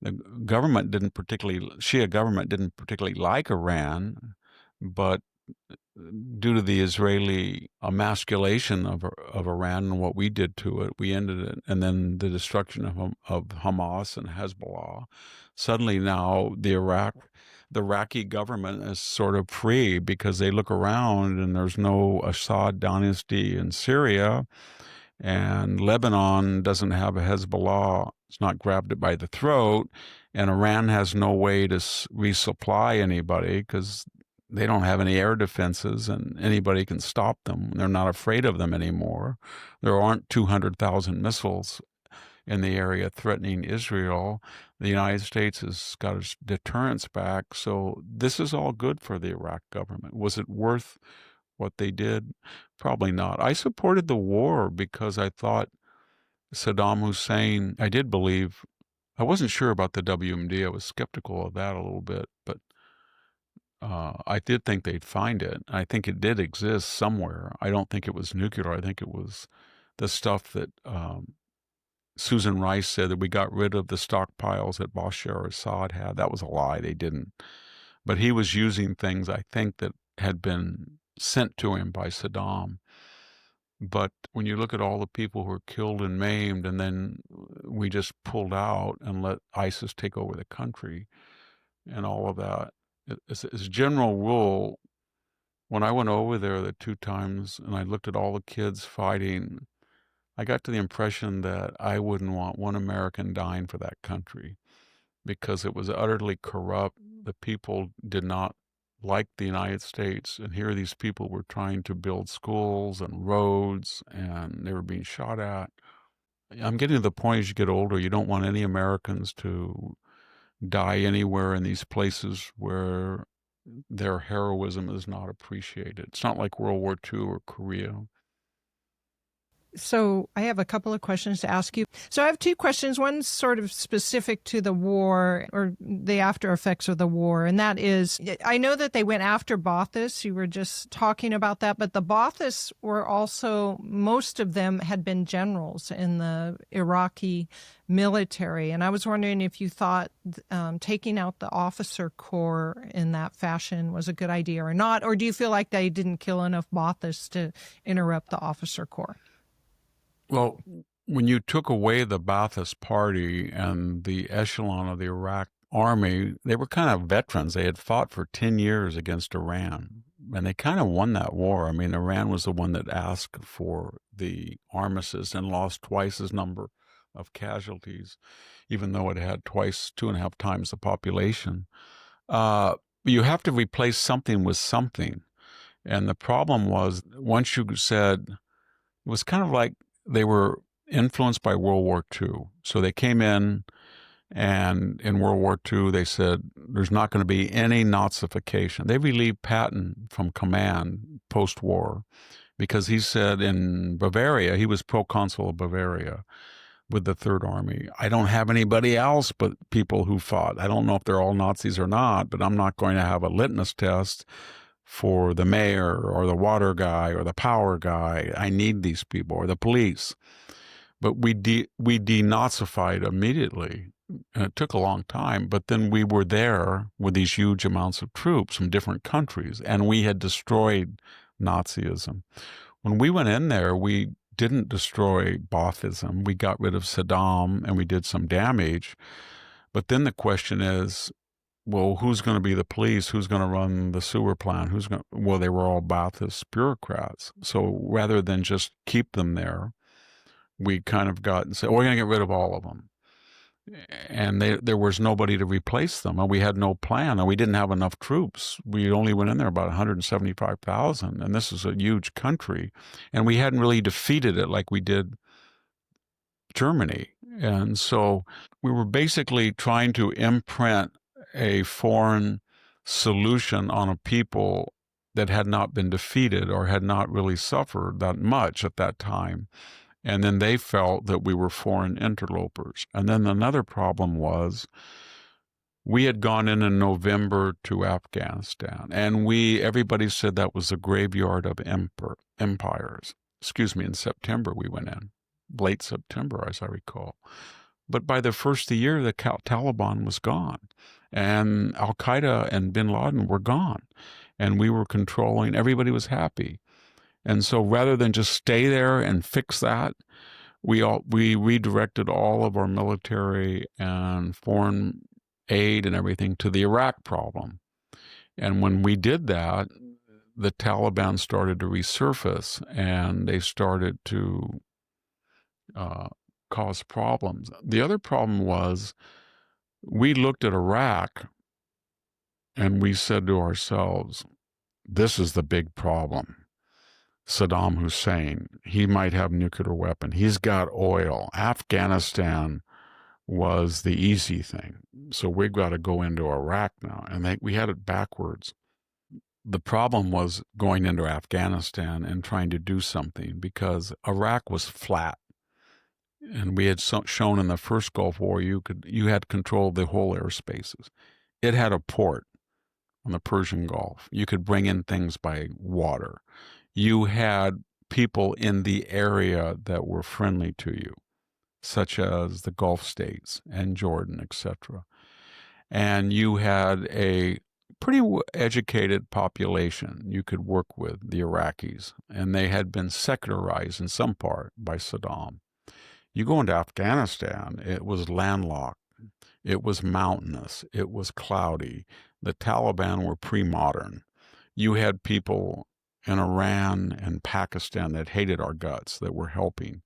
The government Shia government didn't particularly like Iran, but due to the Israeli emasculation of Iran and what we did to it, we ended it, and then the destruction of Hamas and Hezbollah. Suddenly now the Iraqi government is sort of free because they look around and there's no Assad dynasty in Syria, and Lebanon doesn't have a Hezbollah. It's not grabbed it by the throat, and Iran has no way to resupply anybody because they don't have any air defenses and anybody can stop them. They're not afraid of them anymore. There aren't 200,000 missiles in the area threatening Israel. The United States has got its deterrence back. So this is all good for the Iraq government. Was it worth what they did? Probably not. I supported the war because I thought Saddam Hussein, I did believe, I wasn't sure about the WMD. I was skeptical of that a little bit, but I did think they'd find it. I think it did exist somewhere. I don't think it was nuclear. I think it was the stuff that Susan Rice said that we got rid of the stockpiles that Bashar al-Assad had. That was a lie. They didn't. But he was using things, I think, that had been sent to him by Saddam. But when you look at all the people who were killed and maimed, and then we just pulled out and let ISIS take over the country and all of that, as a general rule, when I went over there the 2 times and I looked at all the kids fighting, I got to the impression that I wouldn't want one American dying for that country because it was utterly corrupt. The people did not like the United States, and here these people were trying to build schools and roads, and they were being shot at. I'm getting to the point as you get older, you don't want any Americans to die anywhere in these places where their heroism is not appreciated. It's not like World War II or Korea. So I have a couple of questions to ask you. So I have 2 questions. One's sort of specific to the war or the after effects of the war. And that is, I know that they went after Ba'athist. You were just talking about that. But the Ba'athists were also, most of them had been generals in the Iraqi military. And I was wondering if you thought taking out the officer corps in that fashion was a good idea or not. Or do you feel like they didn't kill enough Ba'athists to interrupt the officer corps? Well, when you took away the Ba'athist Party and the echelon of the Iraq army, they were kind of veterans. They had fought for 10 years against Iran, and they kind of won that war. I mean, Iran was the one that asked for the armistice and lost twice as number of casualties, even though it had twice, 2.5 times the population. You have to replace something with something. And the problem was, once you said, it was kind of like they were influenced by World War II. So they came in, and in World War II, they said there's not going to be any Nazification. They relieved Patton from command post-war because he said in Bavaria, he was proconsul of Bavaria with the Third Army. I don't have anybody else but people who fought. I don't know if they're all Nazis or not, but I'm not going to have a litmus test for the mayor or the water guy or the power guy. I need these people, or the police. But we denazified immediately. And it took a long time, but then we were there with these huge amounts of troops from different countries, and we had destroyed Nazism. When we went in there, we didn't destroy Baathism. We got rid of Saddam and we did some damage. But then the question is, well, who's going to be the police? Who's going to run the sewer plant? Well, they were all Ba'athist bureaucrats. So rather than just keep them there, we kind of got and said, we're going to get rid of all of them. And there was nobody to replace them. And we had no plan. And we didn't have enough troops. We only went in there about 175,000. And this is a huge country. And we hadn't really defeated it like we did Germany. And so we were basically trying to imprint a foreign solution on a people that had not been defeated or had not really suffered that much at that time. And then they felt that we were foreign interlopers. And then another problem was we had gone in November to Afghanistan, and everybody said that was the graveyard of empires. Excuse me, in September we went in, late September, as I recall. But by the first of the year, the Taliban was gone, and Al-Qaeda and bin Laden were gone, and we were controlling, everybody was happy. And so rather than just stay there and fix that, we redirected all of our military and foreign aid and everything to the Iraq problem. And when we did that, the Taliban started to resurface, and they started to cause problems. The other problem was we looked at Iraq and we said to ourselves, this is the big problem. Saddam Hussein, he might have a nuclear weapon. He's got oil. Afghanistan was the easy thing. So we've got to go into Iraq now. And we had it backwards. The problem was going into Afghanistan and trying to do something because Iraq was flat. And we had shown in the first Gulf War, you had control of the whole airspaces. It had a port on the Persian Gulf. You could bring in things by water. You had people in the area that were friendly to you, such as the Gulf states and Jordan, etc. And you had a pretty educated population you could work with, the Iraqis, and they had been secularized in some part by Saddam. You go into Afghanistan, it was landlocked, it was mountainous, it was cloudy. The Taliban were pre-modern. You had people in Iran and Pakistan that hated our guts, that were helping,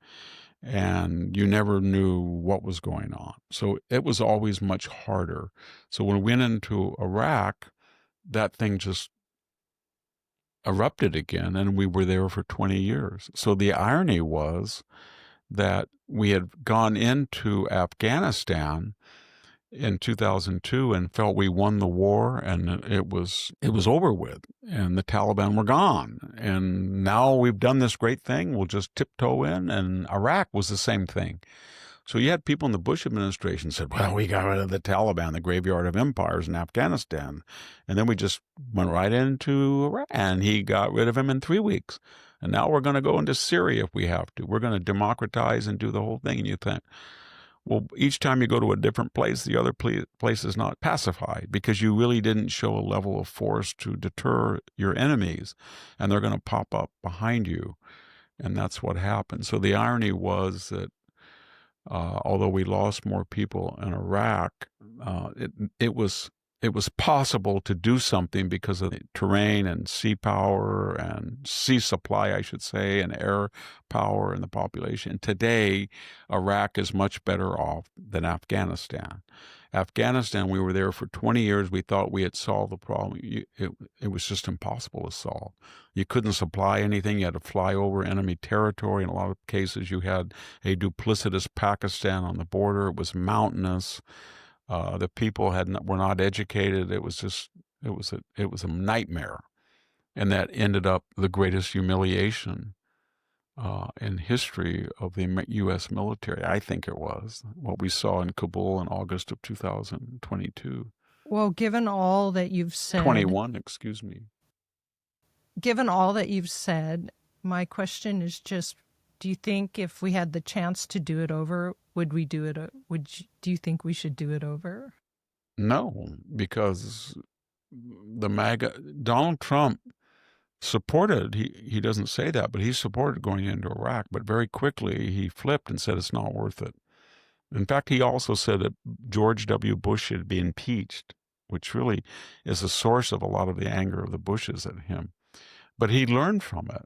and you never knew what was going on. So it was always much harder. So when we went into Iraq, that thing just erupted again, and we were there for 20 years. So the irony was that we had gone into Afghanistan in 2002 and felt we won the war, and it was over with, and the Taliban were gone, and now we've done this great thing, we'll just tiptoe in. And Iraq was the same thing. So you had people in the Bush administration said, well, we got rid of the Taliban, the graveyard of empires in Afghanistan, and then we just went right into Iraq, and he got rid of him in 3 weeks. And now we're going to go into Syria if we have to. We're going to democratize and do the whole thing. And you think, well, each time you go to a different place, the other place is not pacified, because you really didn't show a level of force to deter your enemies, and they're going to pop up behind you. And that's what happened. So the irony was that although we lost more people in Iraq, it was possible to do something because of the terrain and sea power and sea supply, I should say, and air power and the population. Today, Iraq is much better off than Afghanistan. Afghanistan, we were there for 20 years. We thought we had solved the problem. It was just impossible to solve. You couldn't supply anything. You had to fly over enemy territory. In a lot of cases, you had a duplicitous Pakistan on the border. It was mountainous. The people were not educated. It was a nightmare, and that ended up the greatest humiliation in history of the U.S. military. I think it was what we saw in Kabul in August of 2022. Well, given all that you've said, 21, excuse me. Given all that you've said, my question is just, do you think if we had the chance to do it over, would we do it? Do you think we should do it over? No, because Donald Trump supported, he doesn't say that, but he supported going into Iraq, but very quickly he flipped and said it's not worth it. In fact, he also said that George W. Bush should be impeached, which really is a source of a lot of the anger of the Bushes at him. But he learned from it.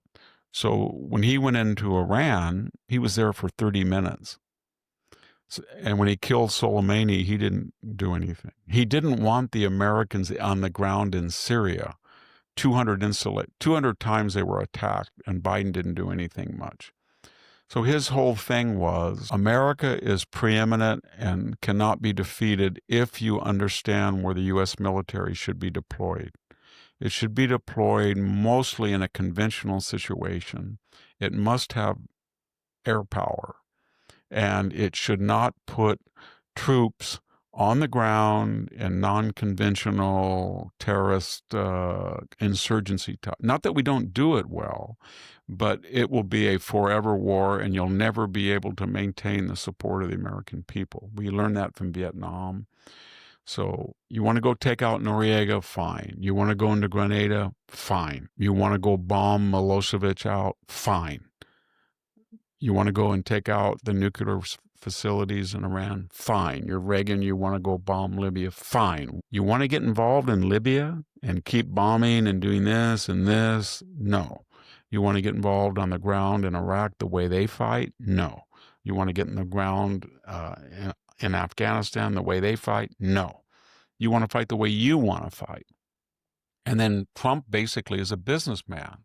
So when he went into Iran, he was there for 30 minutes. And when he killed Soleimani, he didn't do anything. He didn't want the Americans on the ground in Syria. 200 times they were attacked, and Biden didn't do anything much. So his whole thing was, America is preeminent and cannot be defeated if you understand where the U.S. military should be deployed. It should be deployed mostly in a conventional situation. It must have air power, and it should not put troops on the ground in non-conventional terrorist insurgency. Not that we don't do it well, but it will be a forever war, and you'll never be able to maintain the support of the American people. We learned that from Vietnam. So you want to go take out Noriega? Fine. You want to go into Grenada? Fine. You want to go bomb Milosevic out? Fine. You want to go and take out the nuclear facilities in Iran? Fine. You're Reagan, you want to go bomb Libya? Fine. You want to get involved in Libya and keep bombing and doing this and this? No. You want to get involved on the ground in Iraq the way they fight? No. You want to get in the ground in Afghanistan the way they fight? No. You want to fight the way you want to fight. And then Trump basically is a businessman.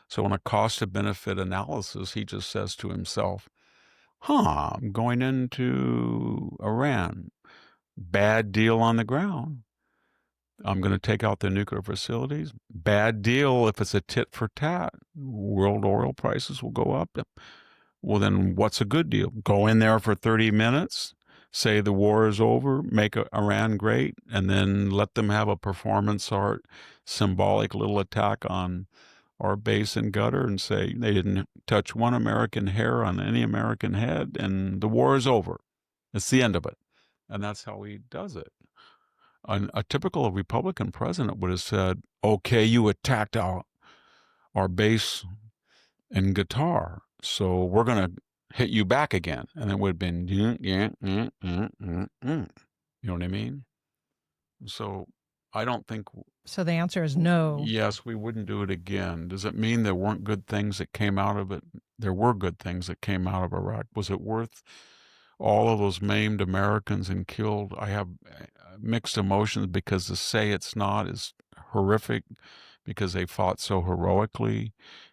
So in a cost of benefit analysis, he just says to himself, I'm going into Iran. Bad deal on the ground. I'm going to take out the nuclear facilities. Bad deal if it's a tit for tat. World oil prices will go up. Well, then what's a good deal? Go in there for 30 minutes, say the war is over, make Iran great, and then let them have a performance art, symbolic little attack on our base and gutter and say they didn't touch one American hair on any American head, and the war is over. It's the end of it. And that's how he does it. A typical Republican president would have said, okay, you attacked our base and guitar, so we're going to hit you back again. And it would have been, you know what I mean? So I don't think. So the answer is no. Yes, we wouldn't do it again. Does it mean there weren't good things that came out of it? There were good things that came out of Iraq. Was it worth all of those maimed Americans and killed? I have mixed emotions, because to say it's not is horrific, because they fought so heroically,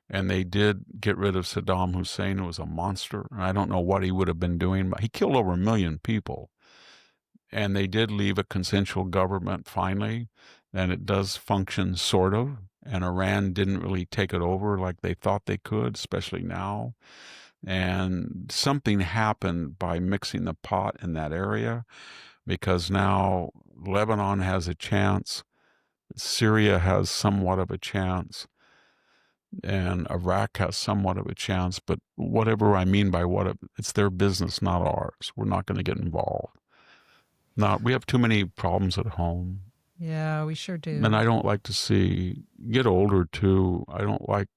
and they did get rid of Saddam Hussein, who was a monster. I don't know what he would have been doing, but he killed over 1 million people. And they did leave a consensual government finally, and it does function sort of. And Iran didn't really take it over like they thought they could, especially now. And something happened by mixing the pot in that area, because now Lebanon has a chance, Syria has somewhat of a chance, and Iraq has somewhat of a chance. But whatever I mean by it's their business, not ours. We're not going to get involved. We have too many problems at home. Yeah, we sure do. And I don't like to get older too. I don't like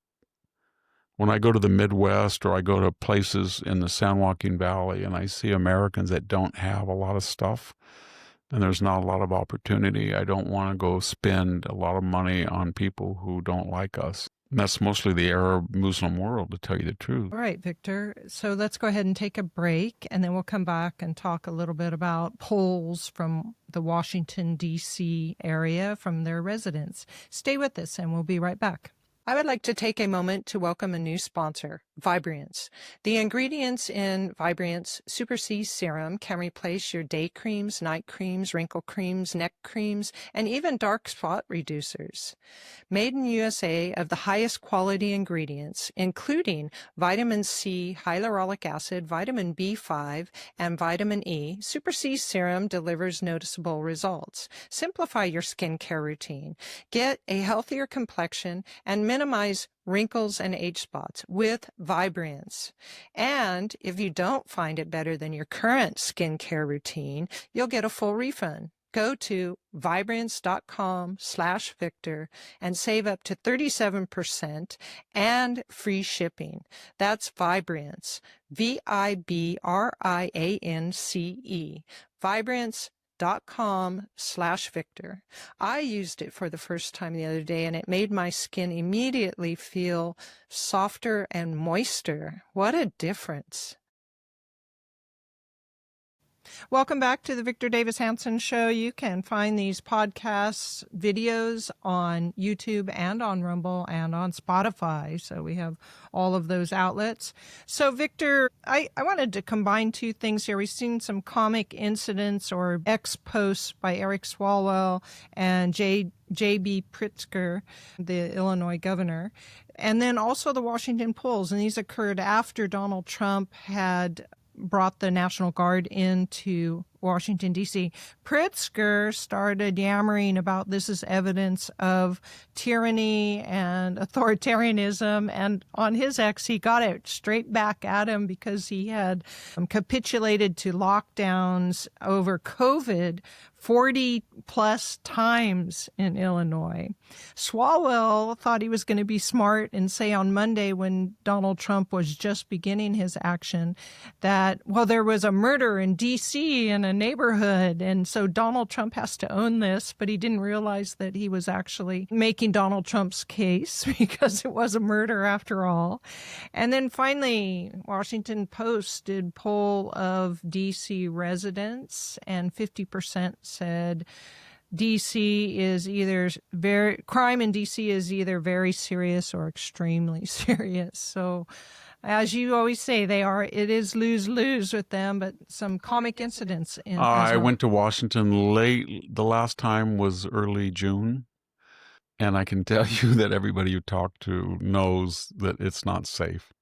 when I go to the Midwest or I go to places in the San Joaquin Valley and I see Americans that don't have a lot of stuff and there's not a lot of opportunity. I don't want to go spend a lot of money on people who don't like us. And that's mostly the Arab Muslim world, to tell you the truth. All right, Victor. So let's go ahead and take a break, and then we'll come back and talk a little bit about polls from the Washington, D.C. area from their residents. Stay with us, and we'll be right back. I would like to take a moment to welcome a new sponsor, Vibrance. The ingredients in Vibrance Super C Serum can replace your day creams, night creams, wrinkle creams, neck creams, and even dark spot reducers. Made in USA of the highest quality ingredients, including vitamin C, hyaluronic acid, vitamin B5, and vitamin E, Super C Serum delivers noticeable results. Simplify your skincare routine. Get a healthier complexion and minimize wrinkles and age spots with Vibrance. And if you don't find it better than your current skincare routine, you'll get a full refund. Go to Vibrance.com/Victor and save up to 37% and free shipping. That's Vibrance, Vibrance, Vibrance.com/Victor. I used it for the first time the other day, and it made my skin immediately feel softer and moister. What a difference. Welcome back to the Victor Davis Hanson Show. You can find these podcasts, videos on YouTube and on Rumble and on Spotify. So we have all of those outlets. So, Victor, I wanted to combine two things here. We've seen some comic incidents or ex-posts by Eric Swalwell and J.B. Pritzker, the Illinois governor, and then also the Washington polls. And these occurred after Donald Trump had brought the National Guard into Washington, D.C. Pritzker started yammering about this is evidence of tyranny and authoritarianism. And on his X, he got it straight back at him because he had capitulated to lockdowns over COVID 40 plus times in Illinois. Swalwell thought he was going to be smart and say on Monday, when Donald Trump was just beginning his action, that, well, there was a murder in D.C. in a neighborhood, and so Donald Trump has to own this, but he didn't realize that he was actually making Donald Trump's case because it was a murder after all. And then finally, Washington Post did poll of D.C. residents, and 50% said DC is either crime in DC is either very serious or extremely serious. So, as you always say, it is lose-lose with them, but some comic incidents in I went to Washington late. The last time was early June. And I can tell you that everybody you talk to knows that it's not safe.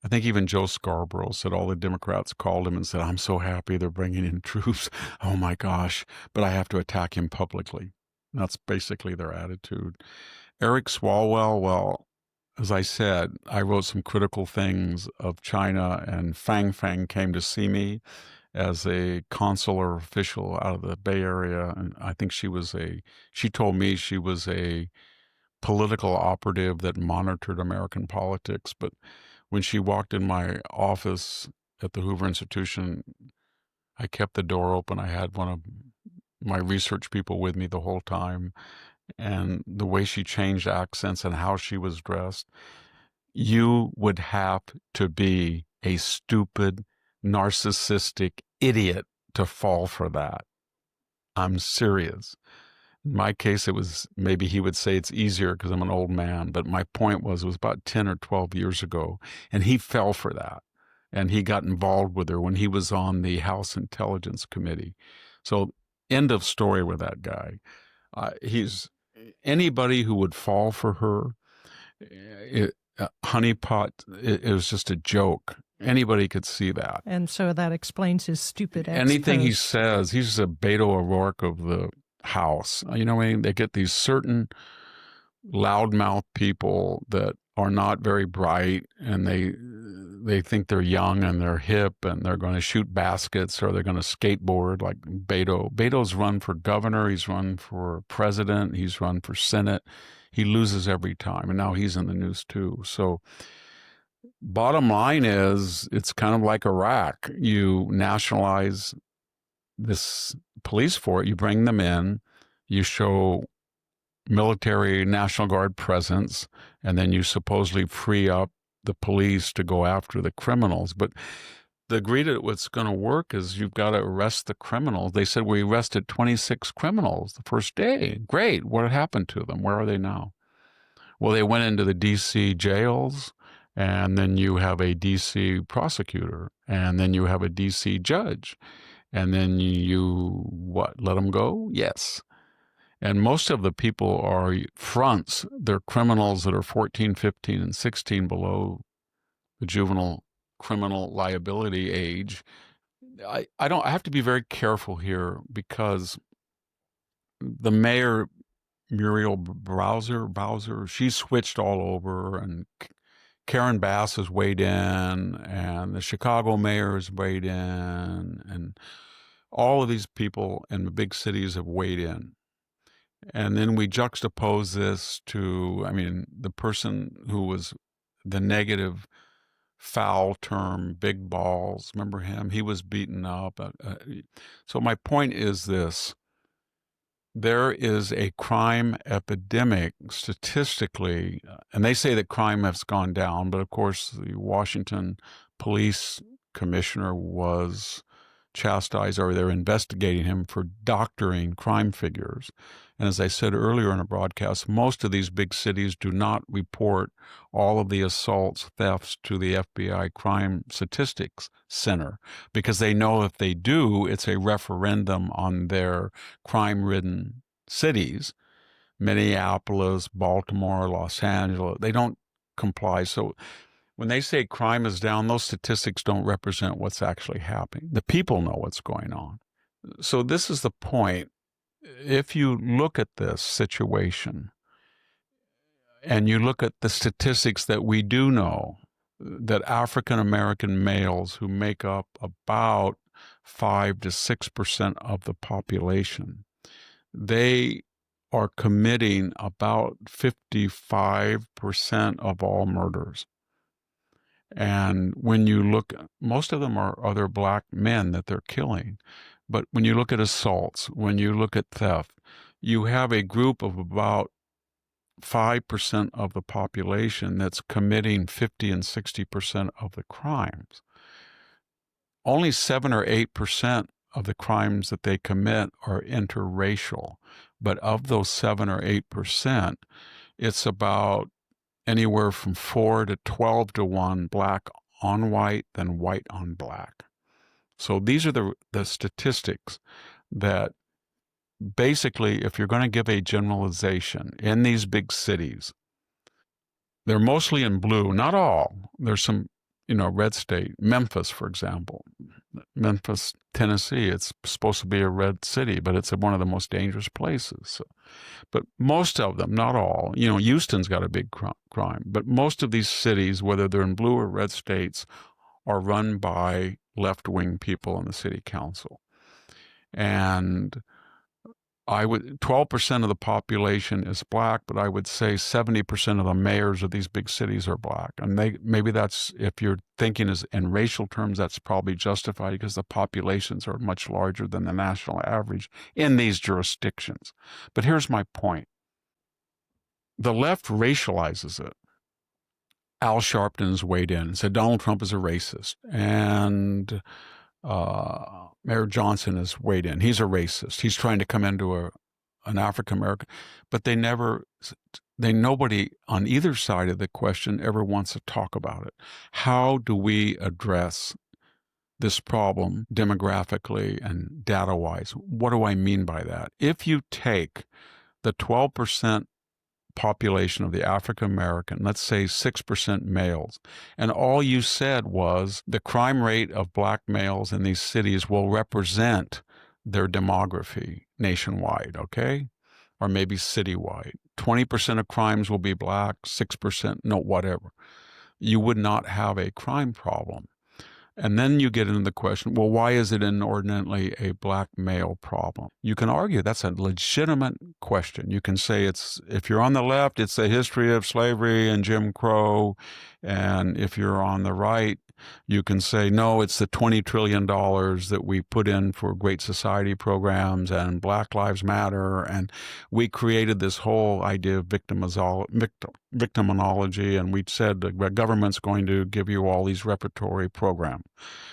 I think even Joe Scarborough said all the Democrats called him and said, I'm so happy they're bringing in troops. Oh my gosh, but I have to attack him publicly. That's basically their attitude. Eric Swalwell, well, as I said, I wrote some critical things of China, and Fang Fang came to see me as a consular official out of the Bay Area. And I think she told me she was a political operative that monitored American politics. But when she walked in my office at the Hoover Institution, I kept the door open. I had one of my research people with me the whole time. And the way she changed accents and how she was dressed, you would have to be a stupid, narcissistic idiot to fall for that. I'm serious. In my case, it was, maybe he would say it's easier because I'm an old man, but my point was, it was about 10 or 12 years ago, and he fell for that. And he got involved with her when he was on the House Intelligence Committee. So, end of story with that guy. He's anybody who would fall for her. Honeypot, it was just a joke. Anybody could see that. And so that explains his stupid Anything he ex-post. says, he's a Beto O'Rourke of the House. You know what I mean? They get these certain loudmouth people that are not very bright, and they think they're young and they're hip and they're going to shoot baskets or they're going to skateboard like Beto. Beto's run for governor. He's run for president. He's run for Senate. He loses every time, and now he's in the news too. So bottom line is, it's kind of like Iraq. You nationalize this police force, you bring them in, you show military National Guard presence, and then you supposedly free up the police to go after the criminals. But the degree that what's going to work is you've got to arrest the criminals. They said we arrested 26 criminals the first day. Great. What happened to them? Where are they now? Well, they went into the DC jails, and then you have a DC prosecutor, and then you have a DC judge, and then you, what, let them go? Yes. And most of the people are fronts. They're criminals that are 14, 15, and 16 below the juvenile criminal liability age. I have to be very careful here because the mayor, Muriel Bowser, she switched all over, and Karen Bass has weighed in, and the Chicago mayor has weighed in, and all of these people in the big cities have weighed in. And then we juxtapose this to, I mean, the person who was the negative foul term, big balls. Remember him? He was beaten up. So my point is this. There is a crime epidemic statistically, and they say that crime has gone down, but of course the Washington police commissioner was chastised, or they're investigating him for doctoring crime figures. And as I said earlier in a broadcast, most of these big cities do not report all of the assaults, thefts to the FBI Crime Statistics Center, because they know if they do, it's a referendum on their crime-ridden cities. Minneapolis, Baltimore, Los Angeles, they don't comply. So when they say crime is down, those statistics don't represent what's actually happening. The people know what's going on. So this is the point. If you look at this situation and you look at the statistics that we do know, that African American males, who make up about 5 to 6% of the population, they are committing about 55% of all murders. And when you look, most of them are other black men that they're killing. But when you look at assaults, when you look at theft, you have a group of about 5% of the population that's committing 50 and 60% of the crimes. Only 7 or 8% of the crimes that they commit are interracial. But of those 7 or 8%, it's about anywhere from 4 to 12 to 1 black on white, then white on black. So these are the statistics that basically, if you're going to give a generalization in these big cities, they're mostly in blue, not all. There's some a red state. Memphis, for example. Memphis, Tennessee, it's supposed to be a red city, but it's one of the most dangerous places. So, but most of them, not all, Houston's got a big crime, but most of these cities, whether they're in blue or red states, are run by left-wing people in the city council. And 12% of the population is black, but I would say 70% of the mayors of these big cities are black. And maybe that's, if you're thinking in racial terms, that's probably justified because the populations are much larger than the national average in these jurisdictions. But here's my point. The left racializes it. Al Sharpton's weighed in and said Donald Trump is a racist. And Mayor Johnson has weighed in. He's a racist. He's trying to come into an African American, but nobody on either side of the question ever wants to talk about it. How do we address this problem demographically and data-wise? What do I mean by that? If you take the 12% population of the African American, let's say 6% males, and all you said was the crime rate of black males in these cities will represent their demography nationwide, okay? Or maybe citywide. 20% of crimes will be black, 6%, no, whatever. You would not have a crime problem. And then you get into the question, well, why is it inordinately a black male problem? You can argue that's a legitimate question. You can say if you're on the left, it's the history of slavery and Jim Crow. And if you're on the right, you can say, no, it's the $20 trillion that we put in for Great Society programs and Black Lives Matter. And we created this whole idea of victimology. And we said the government's going to give you all these repertory programs.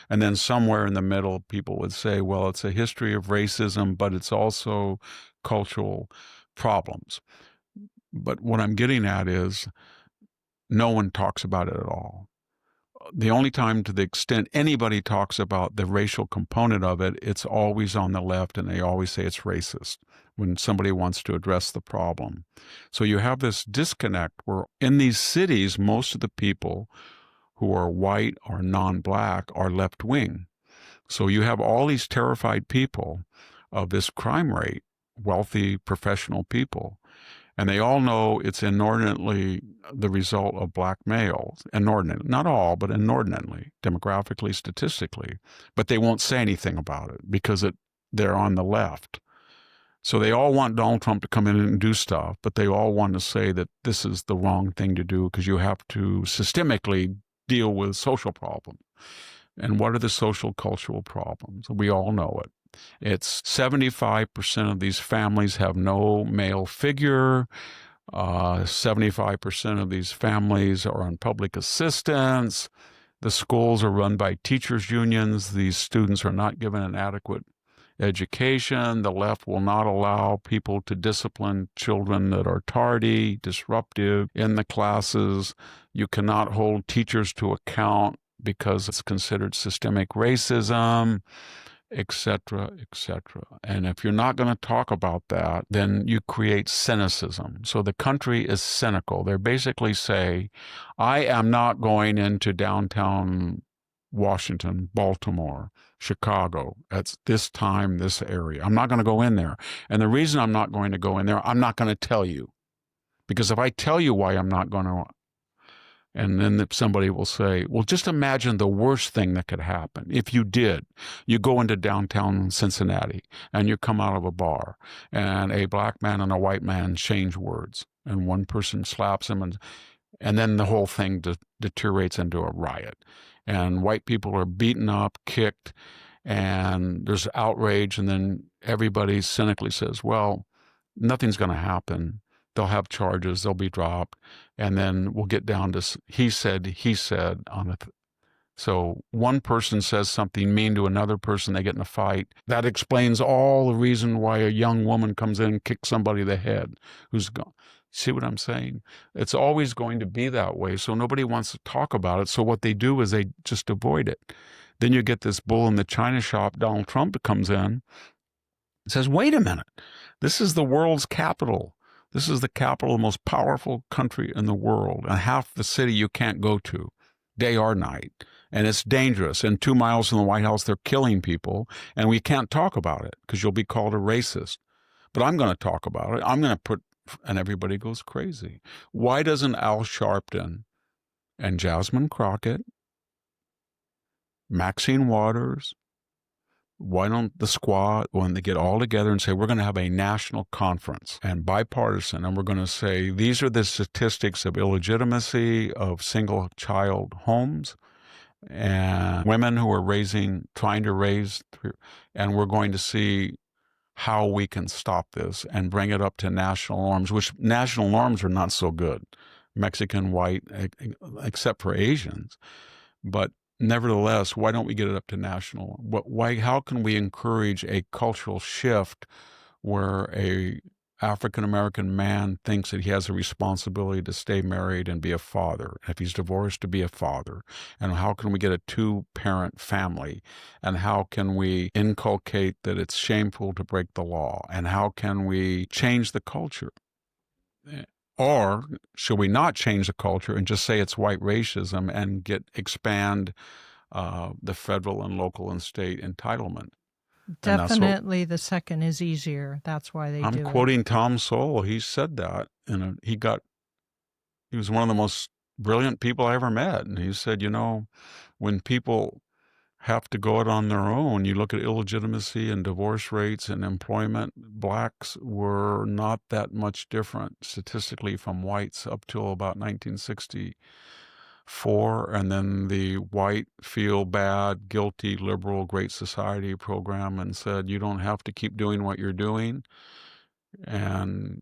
And then somewhere in the middle, people would say, well, it's a history of racism, but it's also cultural problems. But what I'm getting at is no one talks about it at all. The only time, to the extent anybody talks about the racial component of it, it's always on the left, and they always say it's racist when somebody wants to address the problem. So you have this disconnect where in these cities, most of the people who are white or non-black are left-wing. So you have all these terrified people of this crime rate, wealthy professional people, and they all know it's inordinately the result of black males. Inordinate, not all, but inordinately, demographically, statistically. But they won't say anything about it because they're on the left. So they all want Donald Trump to come in and do stuff, but they all want to say that this is the wrong thing to do because you have to systemically deal with social problems. And what are the social cultural problems? We all know it. It's 75% of these families have no male figure. 75% of these families are on public assistance. The schools are run by teachers' unions. These students are not given an adequate education. The left will not allow people to discipline children that are tardy, disruptive in the classes. You cannot hold teachers to account because it's considered systemic racism, etc., etc. And if you're not going to talk about that, then you create cynicism. So the country is cynical. They basically say, I am not going into downtown Washington, Baltimore, Chicago at this time, this area. I'm not going to go in there. And the reason I'm not going to go in there, I'm not going to tell you. Because if I tell you why I'm not going to, and then somebody will say, well, just imagine the worst thing that could happen. If you did, you go into downtown Cincinnati and you come out of a bar and a black man and a white man change words and one person slaps him and then the whole thing deteriorates into a riot. And white people are beaten up, kicked, and there's outrage. And then everybody cynically says, well, nothing's going to happen. They'll have charges, they'll be dropped. And then we'll get down to he said on it. So one person says something mean to another person, they get in a fight. That explains all the reason why a young woman comes in and kicks somebody in the head who's gone. See what I'm saying? It's always going to be that way. So nobody wants to talk about it. So what they do is they just avoid it. Then you get this bull in the china shop, Donald Trump, comes in and says, wait a minute, this is the world's capital. This is the capital of the most powerful country in the world, and half the city you can't go to day or night. And it's dangerous. And 2 miles from the White House, they're killing people. And we can't talk about it because you'll be called a racist. But I'm going to talk about it. I'm going to put, and everybody goes crazy. Why doesn't Al Sharpton and Jasmine Crockett, Maxine Waters, why don't the squad, when they get all together and say, we're going to have a national conference and bipartisan, and we're going to say, these are the statistics of illegitimacy of single child homes and women who are trying to raise, and we're going to see how we can stop this and bring it up to national norms, which national norms are not so good. Mexican, white, except for Asians. But nevertheless, why don't we get it up to national? How can we encourage a cultural shift where a African American man thinks that he has a responsibility to stay married and be a father, if he's divorced, to be a father? And how can we get a 2-parent family? And how can we inculcate that it's shameful to break the law? And how can we change the culture? Or should we not change the culture and just say it's white racism and expand the federal and local and state entitlement? And that's what Definitely the second is easier. That's why they I'm do quoting. Tom Sowell. He said that, and he was one of the most brilliant people I ever met. And he said, when people have to go it on their own, you look at illegitimacy and divorce rates and employment, blacks were not that much different statistically from whites up till about 1964. And then the white feel bad, guilty, liberal, Great Society program and said, you don't have to keep doing what you're doing. And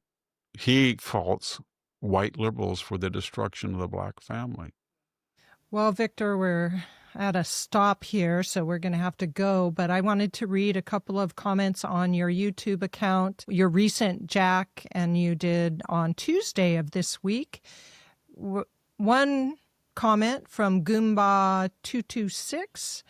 he faults white liberals for the destruction of the black family. Well, Victor, we're at a stop here, so we're going to have to go. But I wanted to read a couple of comments on your YouTube account, your recent Jack, and you did on Tuesday of this week. One comment from Goomba226.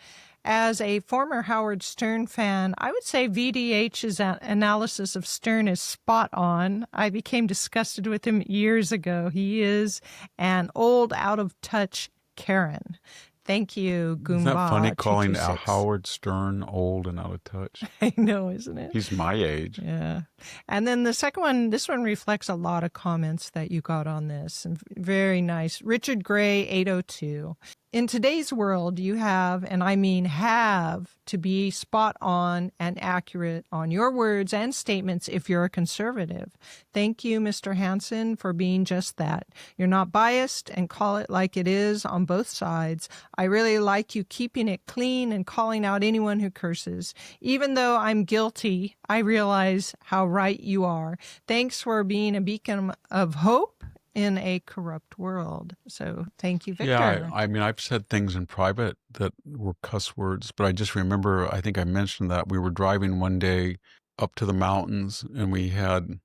As a former Howard Stern fan, I would say VDH's analysis of Stern is spot on. I became disgusted with him years ago. He is an old, out-of-touch Karen. Thank you, Goomba. Isn't that funny calling 226. Howard Stern old and out of touch? I know, isn't it? He's my age. Yeah. And then the second one, this one reflects a lot of comments that you got on this. And very nice. Richard Gray, 802. In today's world, you have, and I mean have, to be spot on and accurate on your words and statements if you're a conservative. Thank you, Mr. Hanson, for being just that. You're not biased and call it like it is on both sides. I really like you keeping it clean and calling out anyone who curses. Even though I'm guilty, I realize how right you are. Thanks for being a beacon of hope in a corrupt world. So thank you, Victor. Yeah, I mean, I've said things in private that were cuss words, but I just remember, I think I mentioned that we were driving one day up to the mountains and we had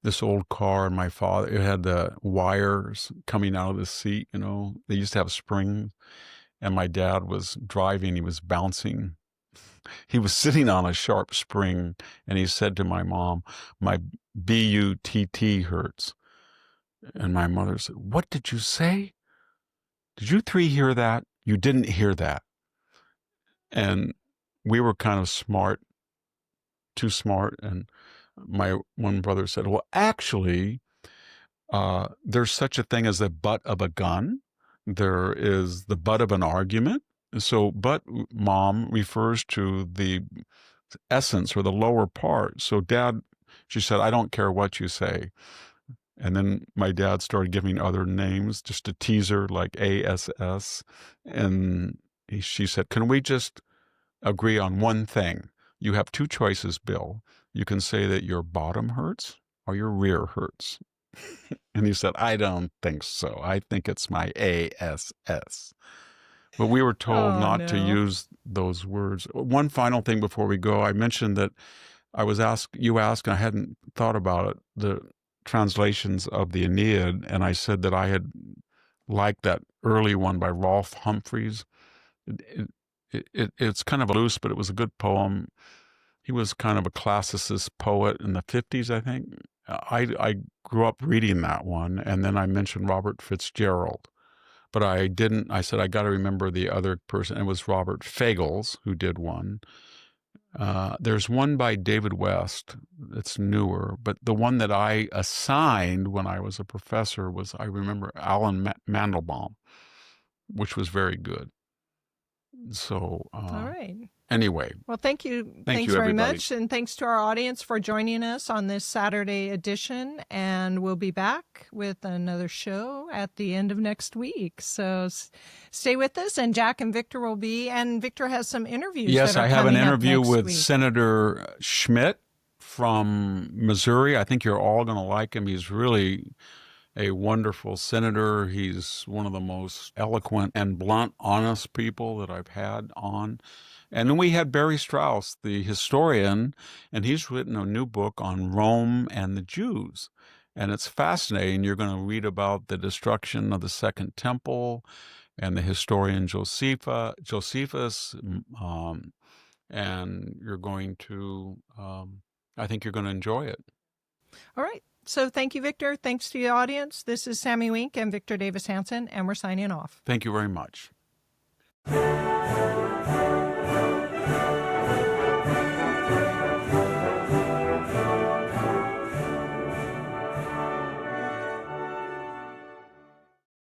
this old car, and my father, it had the wires coming out of the seat, they used to have springs, and my dad was driving, he was bouncing. He was sitting on a sharp spring, and he said to my mom, my butt hurts. And my mother said, what did you say? Did you three hear that? You didn't hear that. And we were kind of smart, too smart. And my one brother said, well, actually, there's such a thing as the butt of a gun. There is the butt of an argument. So, but mom refers to the essence or the lower part. So dad, she said, I don't care what you say. And then my dad started giving other names just to tease her, like ASS. And she said, can we just agree on one thing? You have two choices, Bill. You can say that your bottom hurts or your rear hurts. And he said, I don't think so. I think it's my ASS. But we were told not to use those words. One final thing before we go, I mentioned that you asked, and I hadn't thought about it, the translations of the Aeneid, and I said that I had liked that early one by Rolfe Humphreys. It's kind of loose, but it was a good poem. He was kind of a classicist poet in the 50s, I think. I grew up reading that one, and then I mentioned Robert Fitzgerald. but I didn't. I said, I got to remember the other person. It was Robert Fagles who did one. There's one by David West that's newer, but the one that I assigned when I was a professor was, I remember, Alan Mandelbaum, which was very good. So, All right. anyway, Well, thank you. thank Thanks you, very everybody. much. And thanks to our audience for joining us on this Saturday edition. And we'll be back with another show at the end of next week. So stay with us. And Jack and Victor will be. And Victor has some interviews. Yes, that are I have an coming up interview next with week. Senator Schmidt from Missouri. I think you're all going to like him. He's really a wonderful senator. He's one of the most eloquent and blunt, honest people that I've had on. And then we had Barry Strauss, the historian, and he's written a new book on Rome and the Jews. And it's fascinating. You're going to read about the destruction of the Second Temple and the historian Josephus, and you're going to, I think you're going to enjoy it. All right. So thank you, Victor. Thanks to the audience. This is Sammy Wink and Victor Davis Hanson, and we're signing off. Thank you very much.